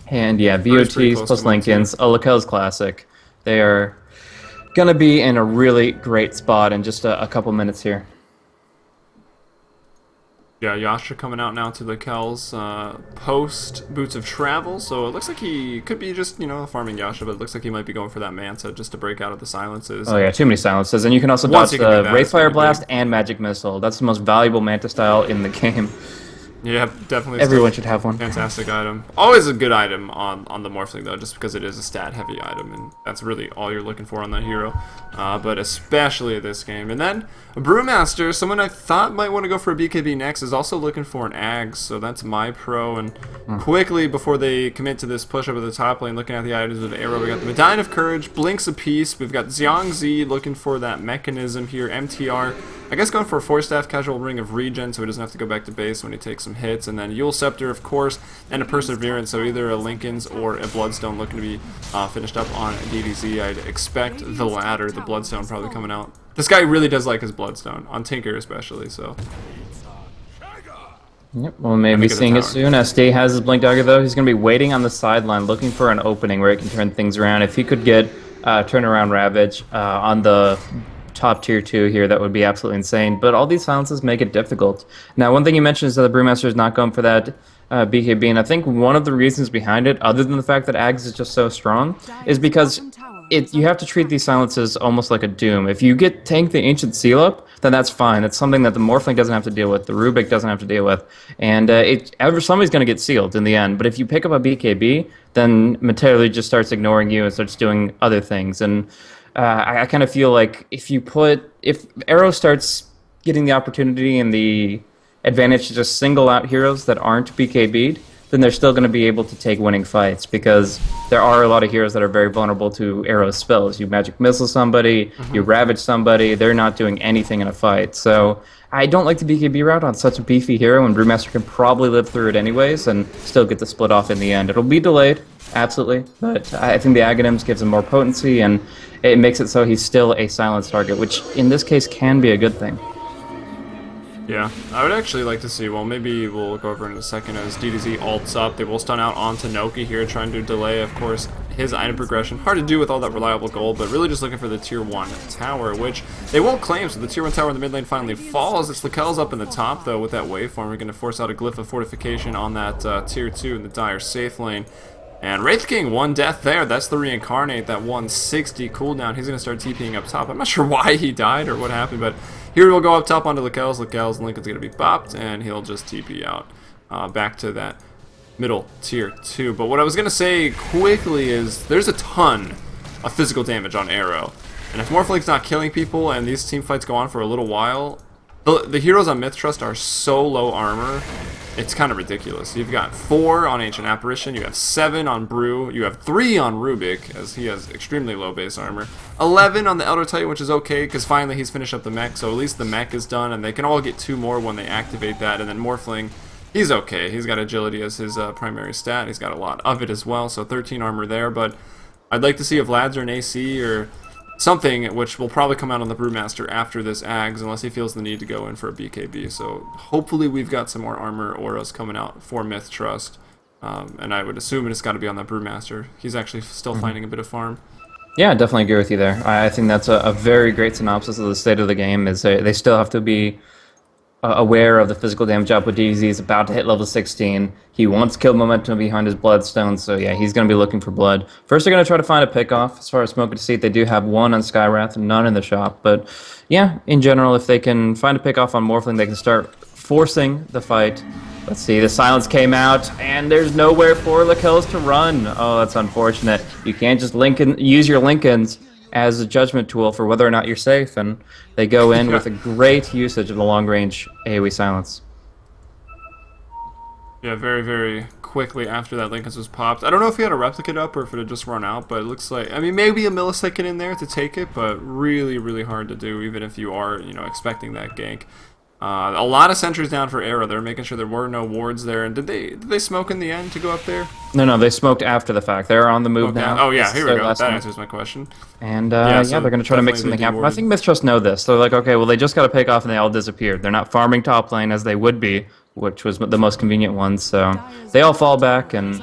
And yeah, VOTs plus Lincolns, a Lakel's Classic. They are going to be in a really great spot in just a couple minutes here. Yeah, Yasha coming out now to the Kells post Boots of Travel, so it looks like he could be just, farming Yasha, but it looks like he might be going for that Manta just to break out of the silences. Oh yeah, too many silences, and you can also dodge the Wraithfire Blast and Magic Missile. That's the most valuable Manta style in the game. Yeah, definitely. Everyone should have one. Fantastic item. Always a good item on the Morphling, though, just because it is a stat-heavy item, and that's really all you're looking for on that hero. But especially this game. And then, a Brewmaster, someone I thought might want to go for a BKB next, is also looking for an Ags, so that's my pro. And quickly, before they commit to this push-up at the top lane, looking at the items of Arrow, we got the Medine of Courage, Blinks apiece, we've got Xiangzi looking for that mechanism here, MTR, I guess going for a 4-staff casual ring of regen so he doesn't have to go back to base when he takes some hits, and then Yule Scepter, of course, and a Perseverance, so either a Lincoln's or a Bloodstone looking to be finished up on DDZ. I'd expect the latter, the Bloodstone probably coming out. This guy really does like his Bloodstone, on Tinker especially, so... Yep, well, maybe seeing it soon. SD has his Blink Dagger, though. He's going to be waiting on the sideline, looking for an opening where he can turn things around. If he could get Turnaround Ravage on the top tier 2 here, that would be absolutely insane. But all these silences make it difficult. Now, one thing you mentioned is that the Brewmaster is not going for that BKB, and I think one of the reasons behind it, other than the fact that Ags is just so strong, is because you have to treat these silences almost like a Doom. If you tank the Ancient Seal up, then that's fine. It's something that the Morphling doesn't have to deal with, the Rubik doesn't have to deal with, and somebody's going to get sealed in the end. But if you pick up a BKB, then Mateo just starts ignoring you and starts doing other things. And I kind of feel like if Arrow starts getting the opportunity and the advantage to just single out heroes that aren't BKB'd, then they're still going to be able to take winning fights, because there are a lot of heroes that are very vulnerable to Arrow's spells. You Magic Missile somebody, you Ravage somebody, they're not doing anything in a fight. So I don't like the BKB route on such a beefy hero, and Brewmaster can probably live through it anyways and still get the split off in the end. It'll be delayed, absolutely, but I think the Aghanims gives him more potency, and it makes it so he's still a silence target, which in this case can be a good thing. Yeah, I would actually like to see, well, maybe we'll go over in a second as DDZ ults up. They will stun out onto Noki here, trying to delay, of course, his item progression. Hard to do with all that reliable gold, but really just looking for the tier 1 tower, which they won't claim, so the tier 1 tower in the mid lane finally falls. It's Lakel's up in the top, though, with that waveform. We're going to force out a Glyph of Fortification on that tier 2 in the dire safe lane. And Wraith King, 1 death there. That's the Reincarnate, that 160 cooldown. He's going to start TPing up top. I'm not sure why he died or what happened, but here we'll go up top onto Lakel's. Lakel's Lincoln's going to be bopped, and he'll just TP out back to that middle tier 2. But what I was going to say quickly is there's a ton of physical damage on Arrow. And if Morphling's not killing people and these team fights go on for a little while, The heroes on MiTH Trust are so low armor, it's kind of ridiculous. You've got 4 on Ancient Apparition, you have 7 on Brew, you have 3 on Rubik, as he has extremely low base armor, 11 on the Elder Titan, which is okay, because finally he's finished up the mech, so at least the mech is done, and they can all get 2 more when they activate that, and then Morphling, he's okay. He's got agility as his primary stat, he's got a lot of it as well, so 13 armor there, but I'd like to see if Lads or an AC or something, which will probably come out on the Brewmaster after this Ags, unless he feels the need to go in for a BKB. So hopefully we've got some more armor auras coming out for MiTH Trust. And I would assume it's got to be on the Brewmaster. He's actually still finding a bit of farm. Yeah, I definitely agree with you there. I think that's a very great synopsis of the state of the game. Is they still have to be aware of the physical damage output. DZ is about to hit level 16. He wants kill momentum behind his bloodstone, so yeah, he's going to be looking for blood. First, they're going to try to find a pick-off. As far as Smoke and Deceit, they do have 1 on Skywrath and none in the shop. But yeah, in general, if they can find a pick-off on Morphling, they can start forcing the fight. Let's see, the silence came out, and there's nowhere for Lakells to run. Oh, that's unfortunate. You can't just use your Lincolns as a judgment tool for whether or not you're safe, and they go in with a great usage of the long-range AoE silence. Yeah, very, very quickly after that Lincoln's was popped. I don't know if he had a replicate up or if it had just run out, but it looks like, I mean, maybe a millisecond in there to take it, but really, really hard to do, even if you are, you know, expecting that gank. A lot of sentries down for Arrow. They're making sure there were no wards there. And did they smoke in the end to go up there? No, they smoked after the fact. They're on the move Okay. now. Oh yeah, here we go. That Time. answers my question. And Yeah, yeah, they're going to try to make definitely something happen. I de-warded. think MiTH Trust know this. They're like, okay, well, they just got to pick off and they all disappeared. They're not farming top lane as they would be, which was the most convenient one. So they all fall back, and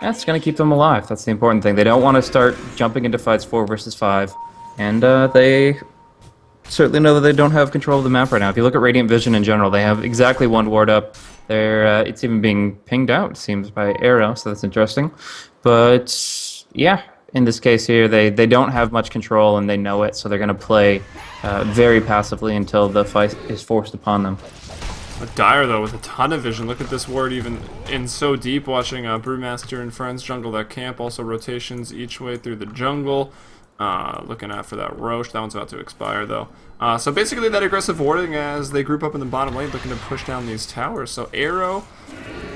that's going to keep them alive. That's the important thing. They don't want to start jumping into fights 4 versus 5. And they certainly know that they don't have control of the map right now. If you look at Radiant Vision in general, they have exactly 1 ward up. It's even being pinged out, it seems, by Arrow, so that's interesting. But yeah, in this case here, they don't have much control and they know it, so they're going to play very passively until the fight is forced upon them. Dire, though, with a ton of vision. Look at this ward even in so deep, watching Brewmaster and friends jungle that camp. Also rotations each way through the jungle. Looking out for that Roche. That one's about to expire, though. So basically that aggressive warding as they group up in the bottom lane, looking to push down these towers. So Arrow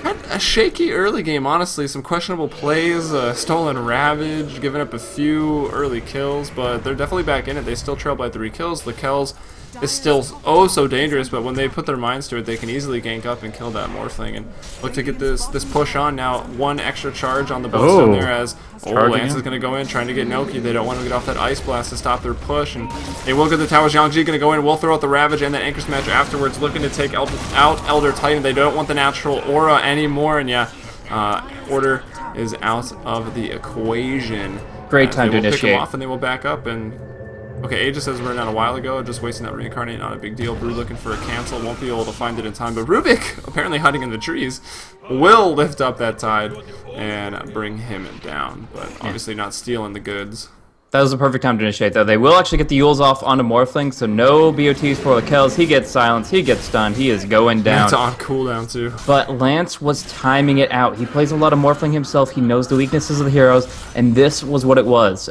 had a shaky early game, honestly. Some questionable plays, stolen Ravage, giving up a few early kills, but they're definitely back in it. They still trail by 3 kills. Lakells is still oh so dangerous, but when they put their minds to it, they can easily gank up and kill that Morphling and look to get this push on. Now 1 extra charge on the Bowstone there as Lance is going to go in trying to get Noki. They don't want to get off that Ice Blast to stop their push, and they will get the towers. Yangji going to go in, will throw out the Ravage and that Anchor Smasher afterwards, looking to take out Elder Titan. They don't want the natural aura anymore, and yeah, Order is out of the equation. Great time to They will pick initiate. them off and they will back up. And okay, Aegis has run out a while ago, just wasting that Reincarnate, not a big deal. Brew looking for a cancel, won't be able to find it in time, but Rubik, apparently hiding in the trees, will lift up that tide and bring him down, but obviously not stealing the goods. That was the perfect time to initiate, though. They will actually get the Yules off onto Morphling, so no BOTs for Lakells. He gets silenced, he gets stunned, he is going down. It's on cooldown too. But Lance was timing it out. He plays a lot of Morphling himself, he knows the weaknesses of the heroes, and this was what it was.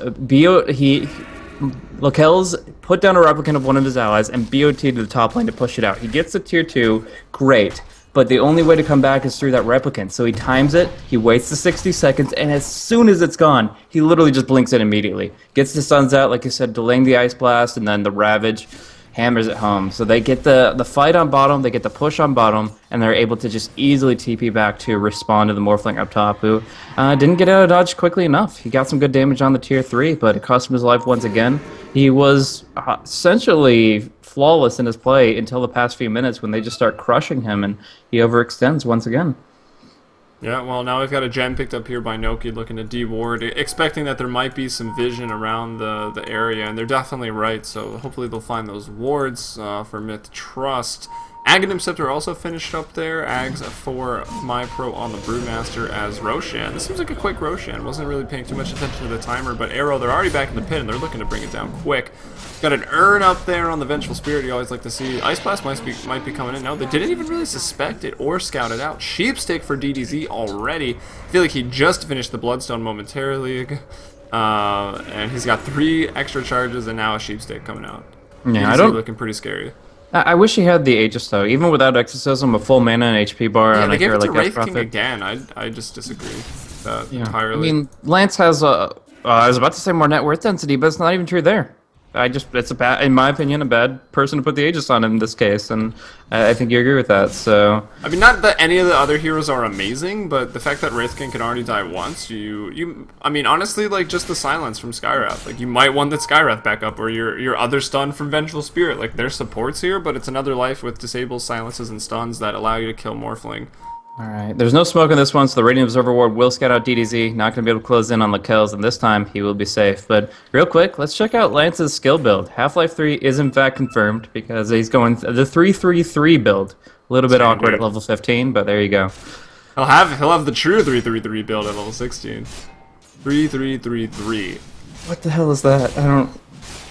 Lakells put down a replicant of one of his allies and BOT to the top lane to push it out. He gets the tier 2, great. But the only way to come back is through that replicant. So he times it, he waits the 60 seconds, and as soon as it's gone, he literally just blinks it immediately. Gets the stuns out, like you said, delaying the Ice Blast, and then the Ravage hammers it home. So they get the fight on bottom, they get the push on bottom, and they're able to just easily TP back to respond to the Morphling up top, who didn't get out of dodge quickly enough. He got some good damage on the tier 3, but it cost him his life once again. He was essentially flawless in his play until the past few minutes when they just start crushing him, and he overextends once again. Yeah, well, now we've got a gem picked up here by Noki looking to de-ward, expecting that there might be some vision around the area, and they're definitely right, so hopefully they'll find those wards for MiTH Trust. Aghanim Scepter also finished up there. Ags for MyPro on the Brewmaster as Roshan. This seems like a quick Roshan. Wasn't really paying too much attention to the timer, but Arrow, they're already back in the pit, and they're looking to bring it down quick. Got an urn up there on the Vengeful Spirit you always like to see. Ice Blast might be coming in. No, they didn't even really suspect it or scout it out. Sheepstick for DDZ already. I feel like he just finished the Bloodstone momentarily. And he's got 3 extra charges and now a Sheepstick coming out. Yeah, DDZ I don't looking pretty scary. I wish he had the Aegis though. Even without Exorcism, a full mana and HP bar Yeah, on they a gave hero it to like Death Wraith King Prophet. again. I just disagree with that Yeah, I entirely. mean, Lance has a. I was about to say more net worth density, but it's not even true there. It's a bad, in my opinion, a bad person to put the Aegis on in this case, and I think you agree with that. So I mean, not that any of the other heroes are amazing, but the fact that Wraith King can already die once, I mean, honestly, like, just the silence from Skywrath. Like, you might want that Skywrath back up, or your other stun from Vengeful Spirit. Like, there's supports here, but it's another life with disables, silences, and stuns that allow you to kill Morphling. all right, there's no smoke in this one, so the Radiant Observer Ward will scout out DDZ. Not going to be able to close in on the kills, and this time he will be safe. But real quick, let's check out Lance's skill build. Half-Life 3 is in fact confirmed because he's going the 3-3-3 build. A little bit awkward at level 15, but there you go. He'll have the true 3-3-3 build at level 16. 3-3-3-3. What the hell is that?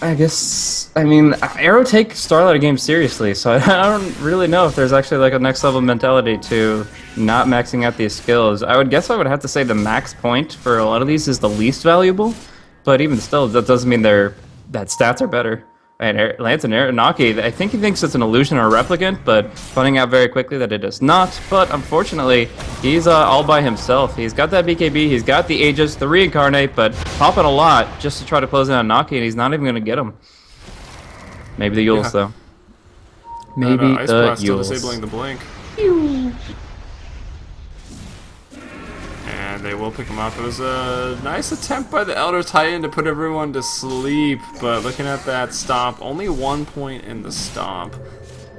I mean, Arrow take Starladder games seriously, so I don't really know if there's actually like a next level mentality to not maxing out these skills. I would guess I would have to say the max point for a lot of these is the least valuable, but even still, that doesn't mean that stats are better. And Lance and Aranaki, I think he thinks it's an illusion or a replicant, but finding out very quickly that it is not. But unfortunately, he's all by himself. He's got that BKB, he's got the Aegis, the Reincarnate, but popping a lot just to try to close in on Naki, and he's not even going to get him. Maybe the Yules, though. Maybe Ice the Blast still Yules. disabling the blink. And they will pick him up. It was a nice attempt by the Elder Titan to put everyone to sleep, but looking at that stomp, only 1 point in the stomp,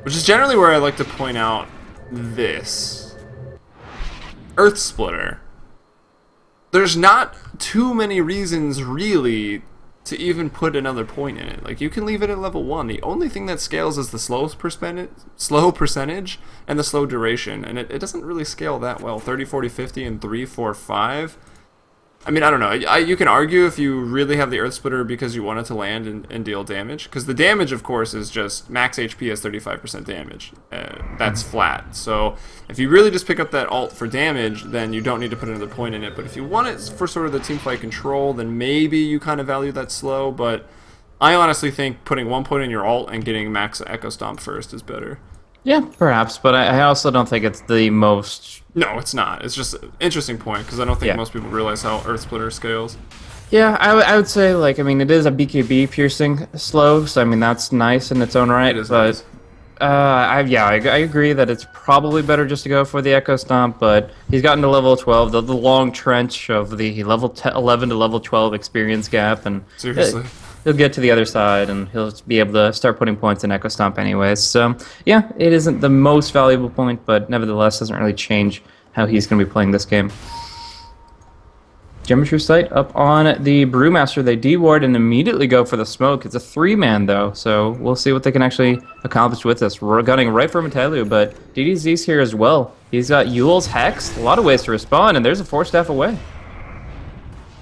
which is generally where I like to point out this. Earth Splitter. There's not too many reasons, really, to even put another point in it. Like, you can leave it at level 1. The only thing that scales is the slow percentage and the slow duration, and it doesn't really scale that well. 30, 40, 50, and 3, 4, 5. I mean, I don't know. You can argue if you really have the Earth Splitter because you want it to land and deal damage. Because the damage, of course, is just max HP has 35% damage. That's flat. So if you really just pick up that ult for damage, then you don't need to put another point in it. But if you want it for sort of the teamfight control, then maybe you kind of value that slow. But I honestly think putting 1 point in your ult and getting max Echo Stomp first is better. Yeah, perhaps, but I also don't think it's the most... No, it's not. It's just an interesting point, because I don't think most people realize how Earth Splitter scales. Yeah, I would say, like, I mean, it is a BKB piercing slow, so I mean, that's nice in its own right, It is but... nice. I agree that it's probably better just to go for the Echo Stomp, but he's gotten to level 12, the long trench of the level 11 to level 12 experience gap, and Seriously. he'll get to the other side, and he'll be able to start putting points in Echo Stomp anyways. So, yeah, it isn't the most valuable point, but nevertheless doesn't really change how he's going to be playing this game. Geometry Sight up on the Brewmaster. They deward and immediately go for the smoke. It's a 3-man, though, so we'll see what they can actually accomplish with this. We're gunning right for Metelu, but DDZ's here as well. He's got Yule's Hex, a lot of ways to respond, and there's a 4-staff away.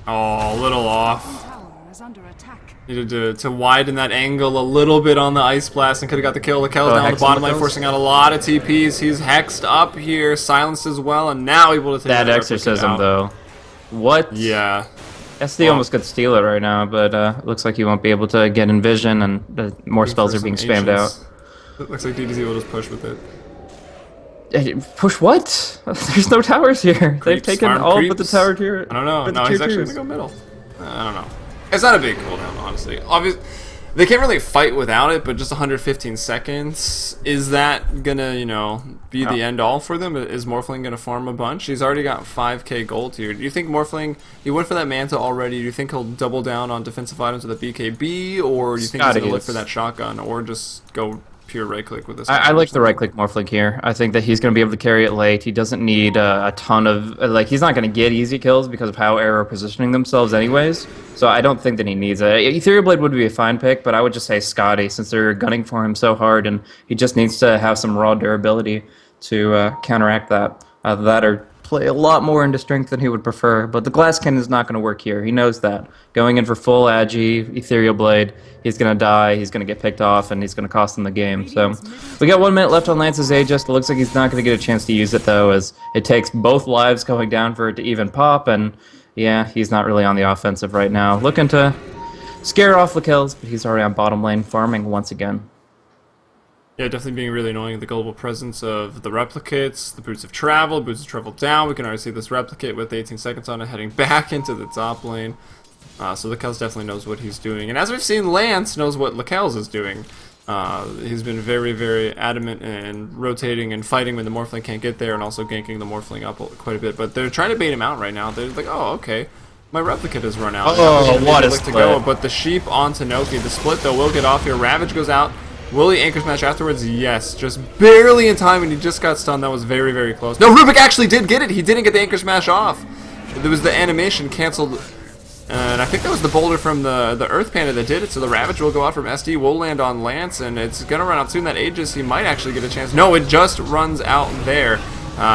Oh, a little off. Tower is under attack. Needed to widen that angle a little bit on the Ice Blast and could have got the kill. The Kel's down the Hex bottom on the lane, forcing out a lot of TPs. He's hexed up here, silenced as well, and now able to take That replicant Exorcism, out. though. What? Yeah. SD almost could steal it right now, but it looks like he won't be able to get Envision, and more spells are being spammed out. Looks like DDZ will just push with it. Push what? There's no towers here. They've taken farm all but the creeps. tower tier. I don't know. but the No, he's tier actually twos. going to go middle. I don't know. It's not a big cooldown, honestly. Obviously, they can't really fight without it, but just 115 seconds, is that going to, be the end all for them? Is Morphling going to farm a bunch? He's already got 5k gold here. Do you think Morphling, he went for that Manta already, do you think he'll double down on defensive items with a BKB, or do you think he's going to look for that shotgun, or just go pure right click with this? I like the right click Morphling here. I think that he's going to be able to carry it late. He doesn't need a ton of... Like, he's not going to get easy kills because of how Arrow are positioning themselves anyways. So I don't think that he needs it. Ethereal Blade would be a fine pick, but I would just say Scotty, since they're gunning for him so hard, and he just needs to have some raw durability to counteract that. That or play a lot more into strength than he would prefer. But the Glass Cannon is not going to work here. He knows that. Going in for full Agi, Ethereal Blade, he's going to die, he's going to get picked off, and he's going to cost him the game. So we got 1 minute left on Lance's Aegis. It looks like he's not going to get a chance to use it, though, as it takes both lives going down for it to even pop, and yeah, he's not really on the offensive right now. Looking to scare off the kills, but he's already on bottom lane farming once again. Yeah, definitely being really annoying. The global presence of the replicates, the boots have traveled down. We can already see this replicate with 18 seconds on it heading back into the top lane. So Lekels definitely knows what he's doing. And as we've seen, Lance knows what Lekels is doing. He's been very, very adamant and rotating and fighting when the Morphling can't get there, and also ganking the Morphling up quite a bit. But they're trying to bait him out right now. They're like, oh, okay, my replicate has run out. Oh, what a split. To go, but the sheep onto Noki. The split, though, will get off here. Ravage goes out. Will he anchor smash afterwards? Yes, just barely in time, and he just got stunned. That was very, very close. No, Rubik actually did get it. He didn't get the anchor smash off. There was the animation canceled. And I think that was the boulder from the Earth Panda that did it, so the Ravage will go out from SD, will land on Lance, and it's going to run out soon. That Aegis, he might actually get a chance. No, it just runs out there.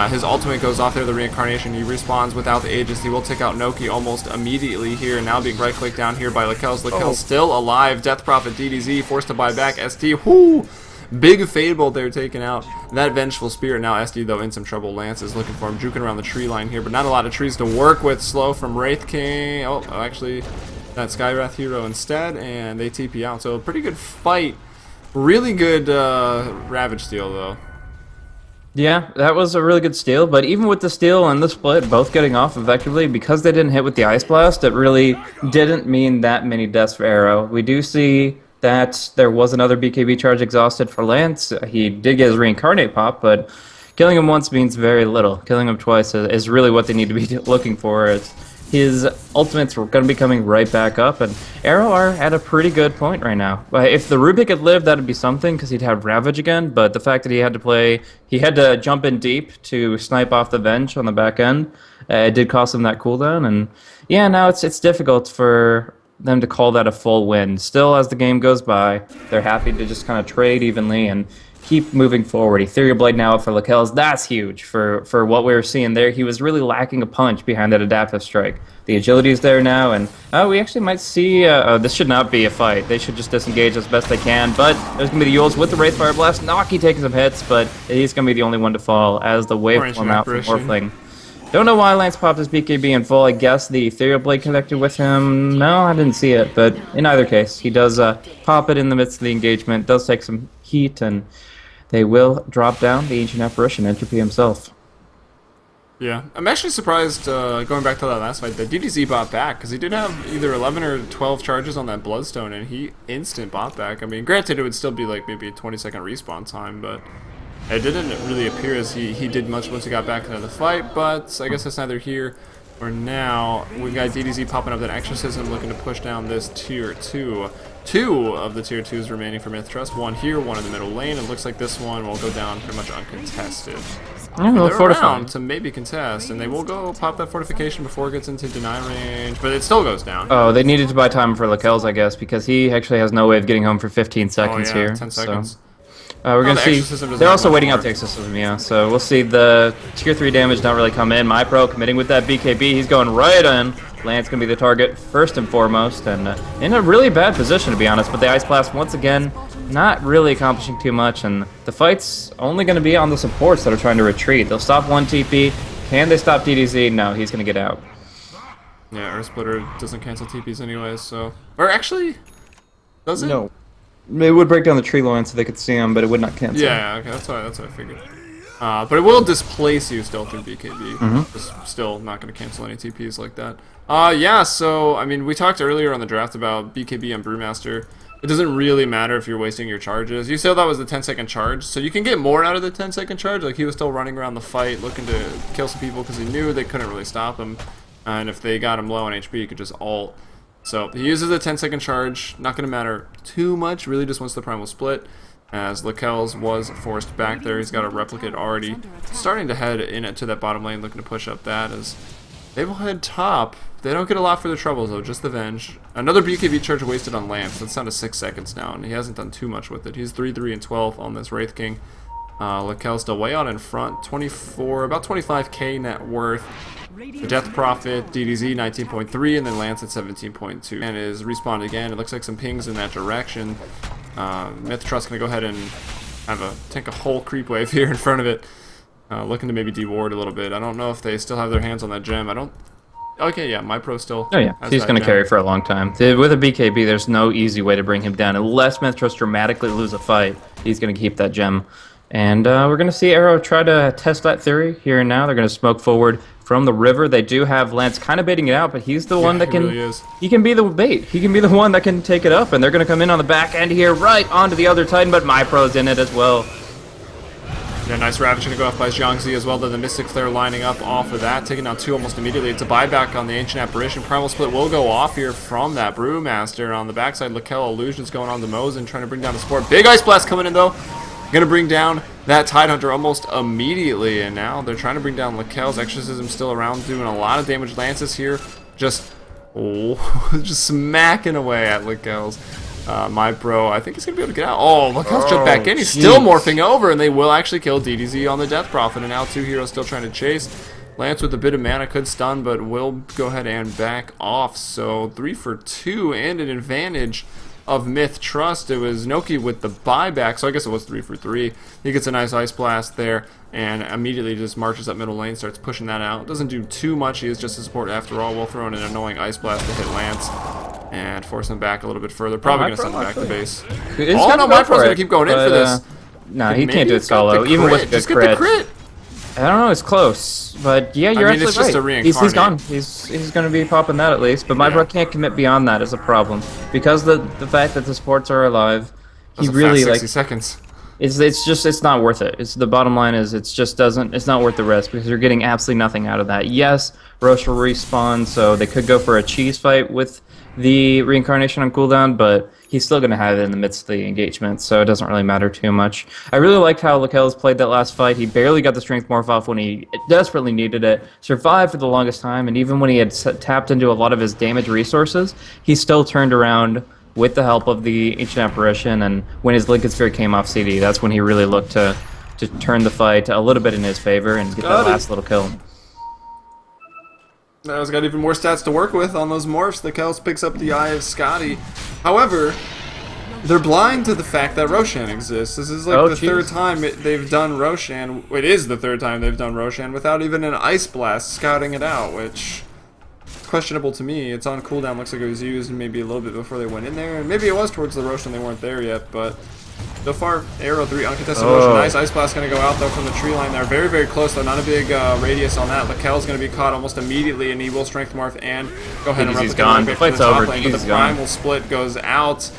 His ultimate goes off there, the Reincarnation. He respawns without the Aegis. He will take out Noki almost immediately here, now being right-clicked down here by Lekels. Lekels still alive. Death Prophet DDZ forced to buy back. SD, whoo! Big Fade Bolt there taken out. That Vengeful Spirit. Now SD, though, in some trouble. Lance is looking for him, juking around the tree line here, but not a lot of trees to work with. Slow from Wraith King. Oh, actually, that Skywrath hero instead, and they TP out. So a pretty good fight. Really good Ravage steal, though. Yeah, that was a really good steal, but even with the steal and the split both getting off effectively, because they didn't hit with the Ice Blast, it really didn't mean that many deaths for Arrow. We do see that there was another BKB charge exhausted for Lance. He did get his Reincarnate pop, but killing him once means very little. Killing him twice is really what they need to be looking for. His ultimates were going to be coming right back up, and Arrow are at a pretty good point right now. If the Rubik had lived, that would be something, because he'd have Ravage again, but the fact that he had to jump in deep to snipe off the Venge on the back end, it did cost him that cooldown, and yeah, now it's difficult for them to call that a full win. Still, as the game goes by, they're happy to just kind of trade evenly and keep moving forward. Ethereal Blade now for Lekels. That's huge for what we were seeing there. He was really lacking a punch behind that Adaptive Strike. The agility is there now, and we actually might see... this should not be a fight. They should just disengage as best they can, but there's going to be the Yules with the Wraithfire Blast. Naki taking some hits, but he's going to be the only one to fall as the wave form out from Morphling. Don't know why Lance popped his BKB in full. I guess the Ethereal Blade connected with him. No, I didn't see it, but in either case, he does pop it in the midst of the engagement, does take some heat, and they will drop down the Ancient Apparition, Entropy himself. Yeah, I'm actually surprised, going back to that last fight, that DDZ bought back, because he did have either 11 or 12 charges on that Bloodstone, and he instant bought back. I mean, granted, it would still be like maybe a 20-second respawn time, but it didn't really appear as he did much once he got back into the fight, but I guess that's neither here or now. We've got DDZ popping up that Exorcism, looking to push down this tier 2. Two of the tier 2s remaining for MiTH Trust. One here, one in the middle lane. It looks like this one will go down pretty much uncontested. Yeah, they're around to maybe contest, and they will go pop that fortification before it gets into deny range, but it still goes down. Oh, they needed to buy time for Lekels, I guess, because he actually has no way of getting home for 15 seconds here. 10 seconds. So. We're going to see, they're also waiting out the Exorcism, yeah, so we'll see the tier 3 damage not really come in. MyPro committing with that BKB, he's going right in. Lance going to be the target first and foremost, and in a really bad position to be honest, but the Ice Blast once again not really accomplishing too much, and the fight's only going to be on the supports that are trying to retreat. They'll stop one TP, can they stop DDZ? No, he's going to get out. Yeah, Earth Splitter doesn't cancel TPs anyways, so... Or actually, does it? No. It would break down the tree line so they could see him, but it would not cancel. Yeah, okay, that's what I figured. But it will displace you still through BKB. It's still not going to cancel any TPs like that. Yeah, so, I mean, we talked earlier on the draft about BKB and Brewmaster. It doesn't really matter if you're wasting your charges. You saw that was the 10-second charge, so you can get more out of the 10-second charge. Like, he was still running around the fight, looking to kill some people because he knew they couldn't really stop him. And if they got him low on HP, he could just ult. So, he uses a 10-second charge. Not going to matter too much. Really just wants the Primal Split. As Lekels was forced back there. He's got a Replicate already starting to head into that bottom lane, looking to push up that. As they will head top. They don't get a lot for their troubles, though, just the Venge. Another BKB charge wasted on Lance. That's down to 6 seconds now, and he hasn't done too much with it. He's 3-3 and 12 on this Wraith King. Lekels still way out in front. 24, about 25k net worth. The Death Prophet, DDZ 19.3, and then Lance at 17.2. And is respawned again. It looks like some pings in that direction. MiTH Trust gonna go ahead and tank a whole creep wave here in front of it. Looking to maybe deward a little bit. I don't know if they still have their hands on that gem. Okay, yeah, MiPro still Oh yeah, has he's that going to gem. carry for a long time. With a BKB, there's no easy way to bring him down. Unless MiTH dramatically lose a fight, he's going to keep that gem. And we're going to see Arrow try to test that theory here and now. They're going to smoke forward from the river. They do have Lance kind of baiting it out, but he's the one Yeah, that he can... really is. He can be the bait. He can be the one that can take it up, and they're going to come in on the back end here, right onto the other Titan, but MiPro's in it as well. Yeah, nice Ravage going to go off by Jiangzi as well. Then the Mystic Flare lining up off of that, taking down 2 almost immediately. It's a buyback on the Ancient Apparition. Primal Split will go off here from that Brewmaster. On the backside, Lakel Illusions going on the Mosin, trying to bring down the support. Big Ice Blast coming in, though. Going to bring down that Tidehunter almost immediately. And now they're trying to bring down Lakel's Exorcism still around, doing a lot of damage. Lances here just, just smacking away at Lakel's. MiPro, I think he's going to be able to get out. Oh, Lakel's jumped back in. He's still morphing over, and they will actually kill DDZ on the Death Prophet. And now 2 heroes still trying to chase. Lance with a bit of mana could stun, but will go ahead and back off. So 3 for 2 and an advantage of MiTH Trust. It was Noki with the buyback, so I guess it was 3 for 3. He gets a nice Ice Blast there, and immediately just marches up middle lane, starts pushing that out. Doesn't do too much. He is just a support after all. We'll throw in an annoying Ice Blast to hit Lance and force him back a little bit further. Probably going to send him back to base. Oh no, MiPro's going to keep going in for this. No, he can't do it solo, even with a good crit. I don't know, it's close, but yeah, you're it's absolutely just a right. He's gone. He's going to be popping that at least, but MiPro can't commit beyond that is a problem because the fact that the supports are alive. He really 60 seconds. It's not worth it. It's the bottom line is it's not worth the risk because you're getting absolutely nothing out of that. Yes, Roche will respawn, so they could go for a cheese fight with the reincarnation on cooldown, but he's still going to have it in the midst of the engagement, so it doesn't really matter too much. I really liked how Lakel's played that last fight. He barely got the strength morph off when he desperately needed it, survived for the longest time, and even when he had tapped into a lot of his damage resources, he still turned around with the help of the Ancient Apparition, and when his Lincoln Sphere came off CD, that's when he really looked to turn the fight a little bit in his favor and get that last little kill. Now he's got even more stats to work with on those morphs. The Kels picks up the Eye of Scotty. However, they're blind to the fact that Roshan exists. This is like third time they've done Roshan. It is the third time they've done Roshan without even an Ice Blast scouting it out, which is questionable to me. It's on cooldown. Looks like it was used maybe a little bit before they went in there. And maybe it was towards the Roshan. They weren't there yet, but so far, Arrow 3 uncontested Roshan. Nice Ice Blast going to go out though from the tree line there. Very, very close though. Not a big radius on that. Lakel's going to be caught almost immediately, and he will strength morph and go ahead and he's gone. The fight's over. Lane, but the Primal Split goes out.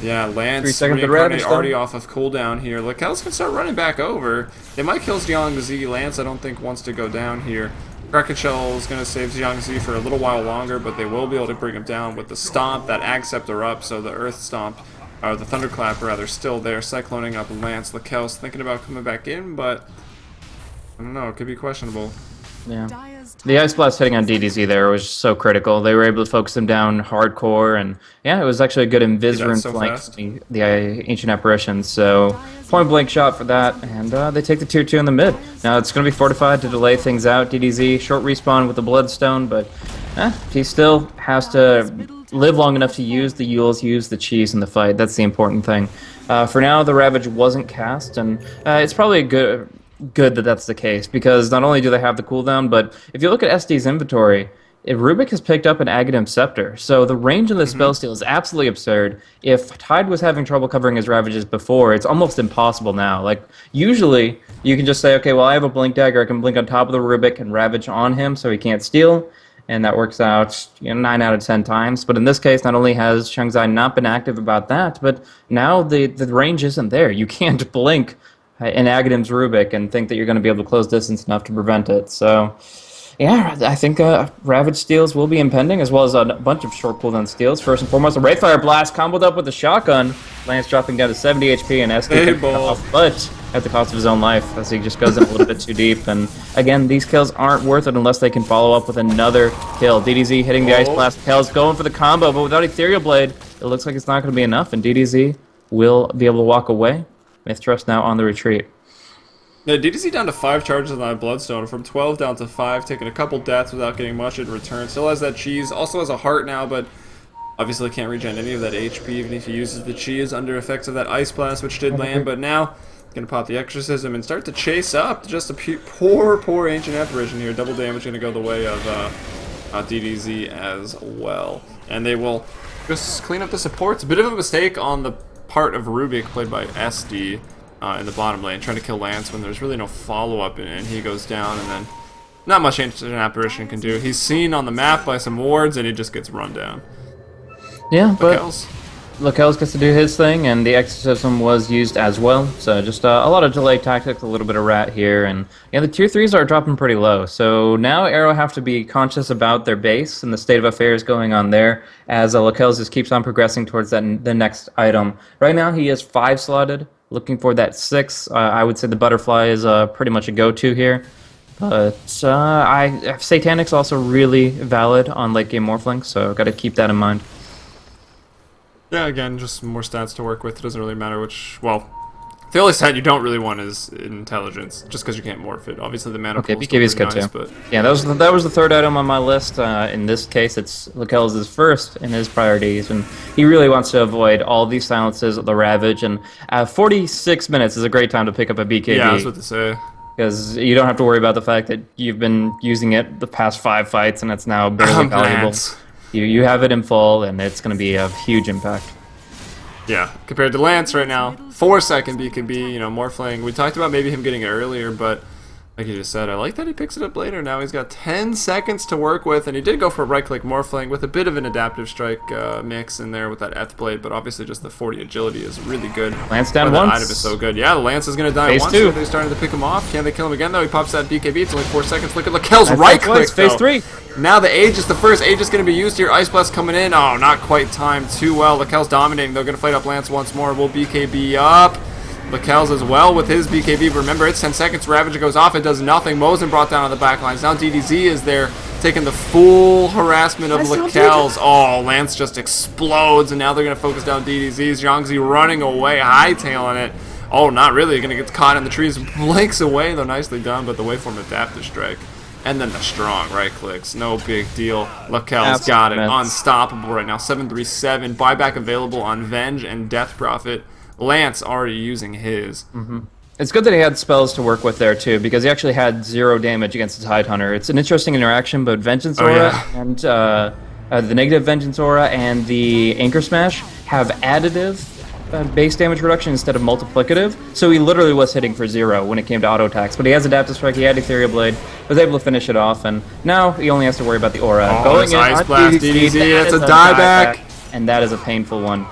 Yeah, Lance 3 seconds reincarnate already off of cooldown here. Lakel's going to start running back over. They might kill Jiangzi. Lance, I don't think, wants to go down here. Kraken Shell is going to save Jiangzi for a little while longer, but they will be able to bring him down with the Stomp, that Ag Scepter up, so the Earth Stomp, or the Thunderclap rather, still there, cycloning up Lance. Lakel's thinking about coming back in, but I don't know, it could be questionable. Yeah. The Ice Blast hitting on DDZ there was so critical. They were able to focus him down hardcore, and yeah, it was actually a good Invisor flank the Ancient Apparition. So point blank shot for that, and they take the tier 2 in the mid. Now it's going to be fortified to delay things out. DDZ short respawn with the Bloodstone, but he still has to live long enough to use the Yules, use the cheese in the fight. That's the important thing. For now, the Ravage wasn't cast, and it's probably a good that that's the case, because not only do they have the cooldown, but if you look at SD's inventory, Rubik has picked up an Aghanim Scepter, so the range of the spell steal is absolutely absurd. If Tide was having trouble covering his Ravages before, it's almost impossible now. Like, usually, you can just say, okay, well, I have a Blink Dagger, I can blink on top of the Rubik and Ravage on him so he can't steal, and that works out 9 out of 10 times. But in this case, not only has Shangzai not been active about that, but now the range isn't there. You can't blink in Aghanim's Rubik and think that you're going to be able to close distance enough to prevent it. So, yeah, I think Ravage steals will be impending, as well as a bunch of short cooldown steals. First and foremost, a Wraithfire Blast comboed up with the shotgun. Lance dropping down to 70 HP and SK off, but at the cost of his own life, as he just goes in a little bit too deep. And again, these kills aren't worth it unless they can follow up with another kill. DDZ hitting the Ice Blast. Kel's going for the combo, but without Ethereal Blade, it looks like it's not going to be enough, and DDZ will be able to walk away. MiTH Trust now on the retreat. Yeah, DDZ down to 5 charges on that Bloodstone, from 12 down to 5, taking a couple deaths without getting much in return. Still has that cheese, also has a heart now, but obviously can't regen any of that HP, even if he uses the cheese under effects of that Ice Blast, which did land. But now, gonna pop the Exorcism and start to chase up. Just a poor Ancient Apparition here. Double damage gonna go the way of DDZ as well. And they will just clean up the supports. A bit of a mistake on the part of Rubik, played by SD, in the bottom lane, trying to kill Lance when there's really no follow-up, and he goes down, and then not much Ancient Apparition can do. He's seen on the map by some wards, and he just gets run down. Yeah, but Kells. Lakel's gets to do his thing, and the exorcism was used as well. So just a lot of delay tactics, a little bit of rat here, and yeah, the tier 3s are dropping pretty low. So now Arrow have to be conscious about their base and the state of affairs going on there, as Lakel's just keeps on progressing towards the next item. Right now he is 5 slotted, looking for that 6. I would say the butterfly is pretty much a go-to here. But Satanic's also really valid on late game Morphling, so got to keep that in mind. Yeah, again, just more stats to work with. It doesn't really matter which... Well, the only stat you don't really want is intelligence, just because you can't morph it. Obviously, the mana pool is BKB is pretty good nice, too. but... Yeah, that was the third item on my list. In this case, it's Lakel's first in his priorities, and he really wants to avoid all these silences, the Ravage, and 46 minutes is a great time to pick up a BKB. Yeah, I was about to say. Because you don't have to worry about the fact that you've been using it the past 5 fights, and it's now barely valuable. You have it in full, and it's going to be a huge impact. Yeah, compared to Lance right now, 4-second BKB, you know, Morphling. We talked about maybe him getting it earlier, but like you just said, I like that he picks it up later. Now he's got 10 seconds to work with, and he did go for a right-click Morphling with a bit of an adaptive strike mix in there with that Eth Blade, but obviously just the 40 agility is really good. Lance down that once. item is so good. Yeah, the Lance is going to die Phase once. 2. They're starting to pick him off. Can they kill him again, though? He pops that BKB. It's only 4 seconds. Look at Lakel's right-click, Phase 3. Now the Aegis, the first Aegis going to be used here. Ice Blast coming in. Oh, not quite timed too well. Lakel's dominating. They're going to fight up Lance once more. Will BKB up. Lakel's as well with his BKB. But remember, it's 10 seconds. Ravager goes off. It does nothing. Mosin brought down on the back lines. Now DDZ is there taking the full harassment of Lakel's. Oh, Lance just explodes. And now they're going to focus down DDZ's. Zhangzi running away, hightailing it. Oh, not really. Going to get caught in the trees. Blinks away, though nicely done. But the waveform adaptive strike. And then the strong right clicks. No big deal. Lakel's got it. Unstoppable right now. 737. Buyback available on Venge and Death Prophet. Lance already using his. It's good that he had spells to work with there too, because he actually had 0 damage against the Tidehunter. It's an interesting interaction, but Vengeance Aura and the negative Vengeance Aura and the Anchor Smash have additive base damage reduction instead of multiplicative, so he literally was hitting for 0 when it came to auto attacks. But he has Adaptive Strike, he had Ethereal Blade, was able to finish it off, and now he only has to worry about the aura. Oh, Going in Ice on Blast, DDZ, it's a dieback. And that is a painful one.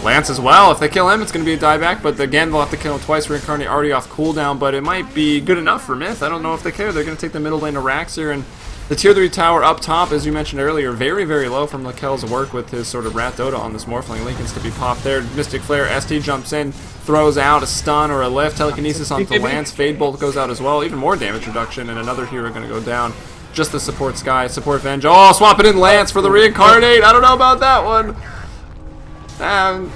Lance as well. If they kill him, it's going to be a dieback, but again, they'll have to kill him twice. Reincarnate already off cooldown, but it might be good enough for MiTH. I don't know if they care. They're going to take the middle lane to Rax here, and the tier 3 tower up top, as you mentioned earlier, very, very low from Lakel's work with his sort of Rat Dota on this Morphling. Lincoln's to be popped there. Mystic Flare, ST jumps in, throws out a stun or a lift. Telekinesis onto Lance. Fade Bolt goes out as well. Even more damage reduction, and another hero going to go down. Just the support Sky, support Venge. Oh, swap it in Lance for the Reincarnate. I don't know about that one.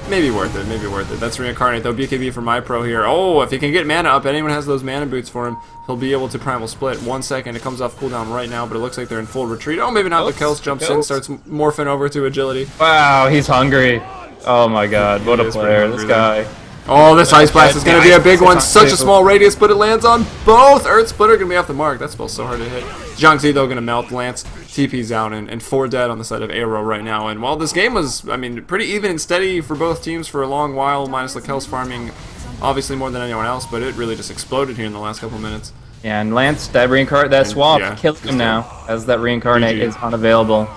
Maybe worth it, maybe worth it. That's Reincarnate, though. BKB for MyPro here. Oh, if he can get mana up, anyone has those mana boots for him, he'll be able to Primal Split. 1 second, it comes off cooldown right now, but it looks like they're in full retreat. Oh, maybe not. Lakel's jumps in, starts morphing over to agility. Wow, he's hungry. Oh my god, what a player, this guy. Oh, this Ice Blast is going to be a big one. Such a small radius, but it lands on both. Earth Splitter going to be off the mark. That spell's so hard to hit. Zhangzi, though, going to melt Lance. TP's out, and 4 dead on the side of Arrow right now. And while this game was, I mean, pretty even and steady for both teams for a long while, minus Lakel's farming obviously more than anyone else, but it really just exploded here in the last couple minutes. Yeah, and Lance, that swap killed him now, as that Reincarnate is unavailable.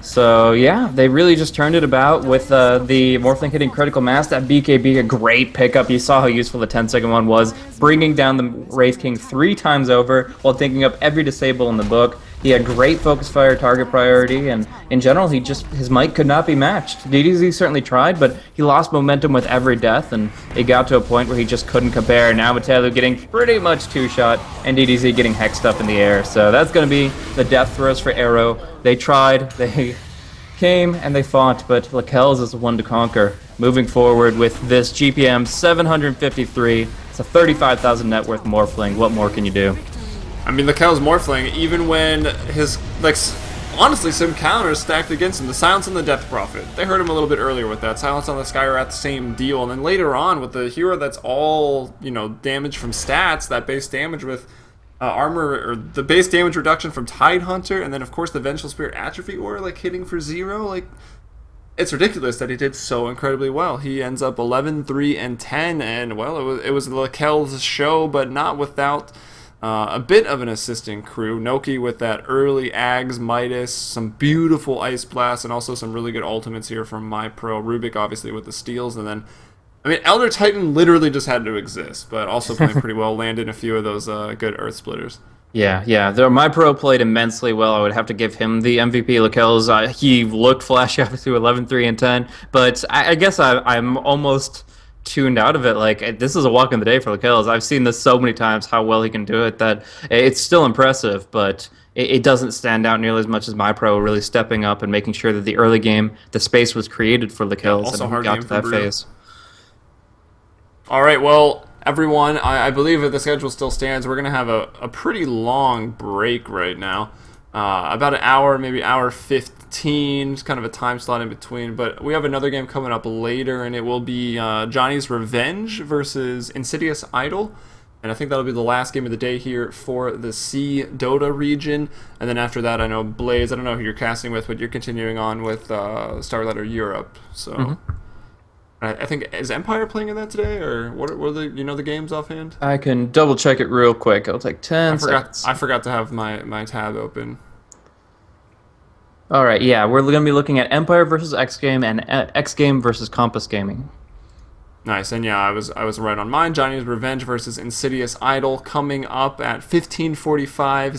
So yeah, they really just turned it about with the Morphling hitting critical mass. That BKB, a great pickup. You saw how useful the 10-second one was, bringing down the Wraith King 3 times over while taking up every disable in the book. He had great focus fire target priority, and in general, his might could not be matched. DDZ certainly tried, but he lost momentum with every death, and it got to a point where he just couldn't compare. Now Mateo getting pretty much 2-shot, and DDZ getting hexed up in the air. So that's going to be the death throws for Arrow. They tried, they came, and they fought, but Lakel's is the one to conquer. Moving forward with this GPM 753, it's a 35,000 net worth Morphling. What more can you do? I mean, Lakel's Morphling, even when his, like, honestly, some counters stacked against him. The Silence and the Death Prophet. They hurt him a little bit earlier with that. Silence on the Sky are at the same deal. And then later on, with the hero that's all, you know, damage from stats, that base damage with armor or the base damage reduction from Tidehunter, and then of course the Vengeful Spirit Atrophy Ore like hitting for 0. Like, it's ridiculous that he did so incredibly well. He ends up 11, 3, and 10, and well, it was Lakel's show, but not without a bit of an assisting crew. Noki with that early Ags, MiTH, some beautiful Ice Blast, and also some really good ultimates here from MyPro. Rubik obviously with the steals, and then I mean, Elder Titan literally just had to exist, but also playing pretty well, landed a few of those good Earth Splitters. Yeah. My pro played immensely well. I would have to give him the MVP. Lakel's, he looked flashy obviously with 11, 3, and 10, but I guess I'm almost tuned out of it. Like, this is a walk in the day for Lakel's. I've seen this so many times, how well he can do it, that it's still impressive, but it doesn't stand out nearly as much as my pro really stepping up and making sure that the early game, the space was created for Lakel's, also and hard he got game to for that Brew. phase. All right, well, everyone, I believe that the schedule still stands. We're going to have a pretty long break right now. About an hour, maybe hour 15, just kind of a time slot in between. But we have another game coming up later, and it will be Johnny's Revenge versus Insidious Idol. And I think that'll be the last game of the day here for the C Dota region. And then after that, I know Blaze, I don't know who you're casting with, but you're continuing on with Starladder Europe. So I think, is Empire playing in that today, or what are the, you know, the games offhand? I can double check it real quick. It'll take 10 seconds. I forgot to have my tab open. All right, yeah, we're going to be looking at Empire versus X Game and X Game versus Compass Gaming. Nice, and yeah, I was right on mine. Johnny's Revenge versus Insidious Idol coming up at 15:45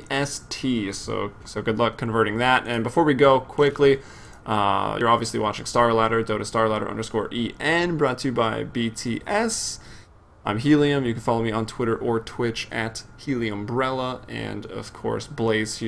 CEST. So good luck converting that. And before we go, quickly, you're obviously watching Starladder, Dota Starladder _EN, brought to you by BTS. I'm Helium. You can follow me on Twitter or Twitch at Heliumbrella, and of course Blaze here.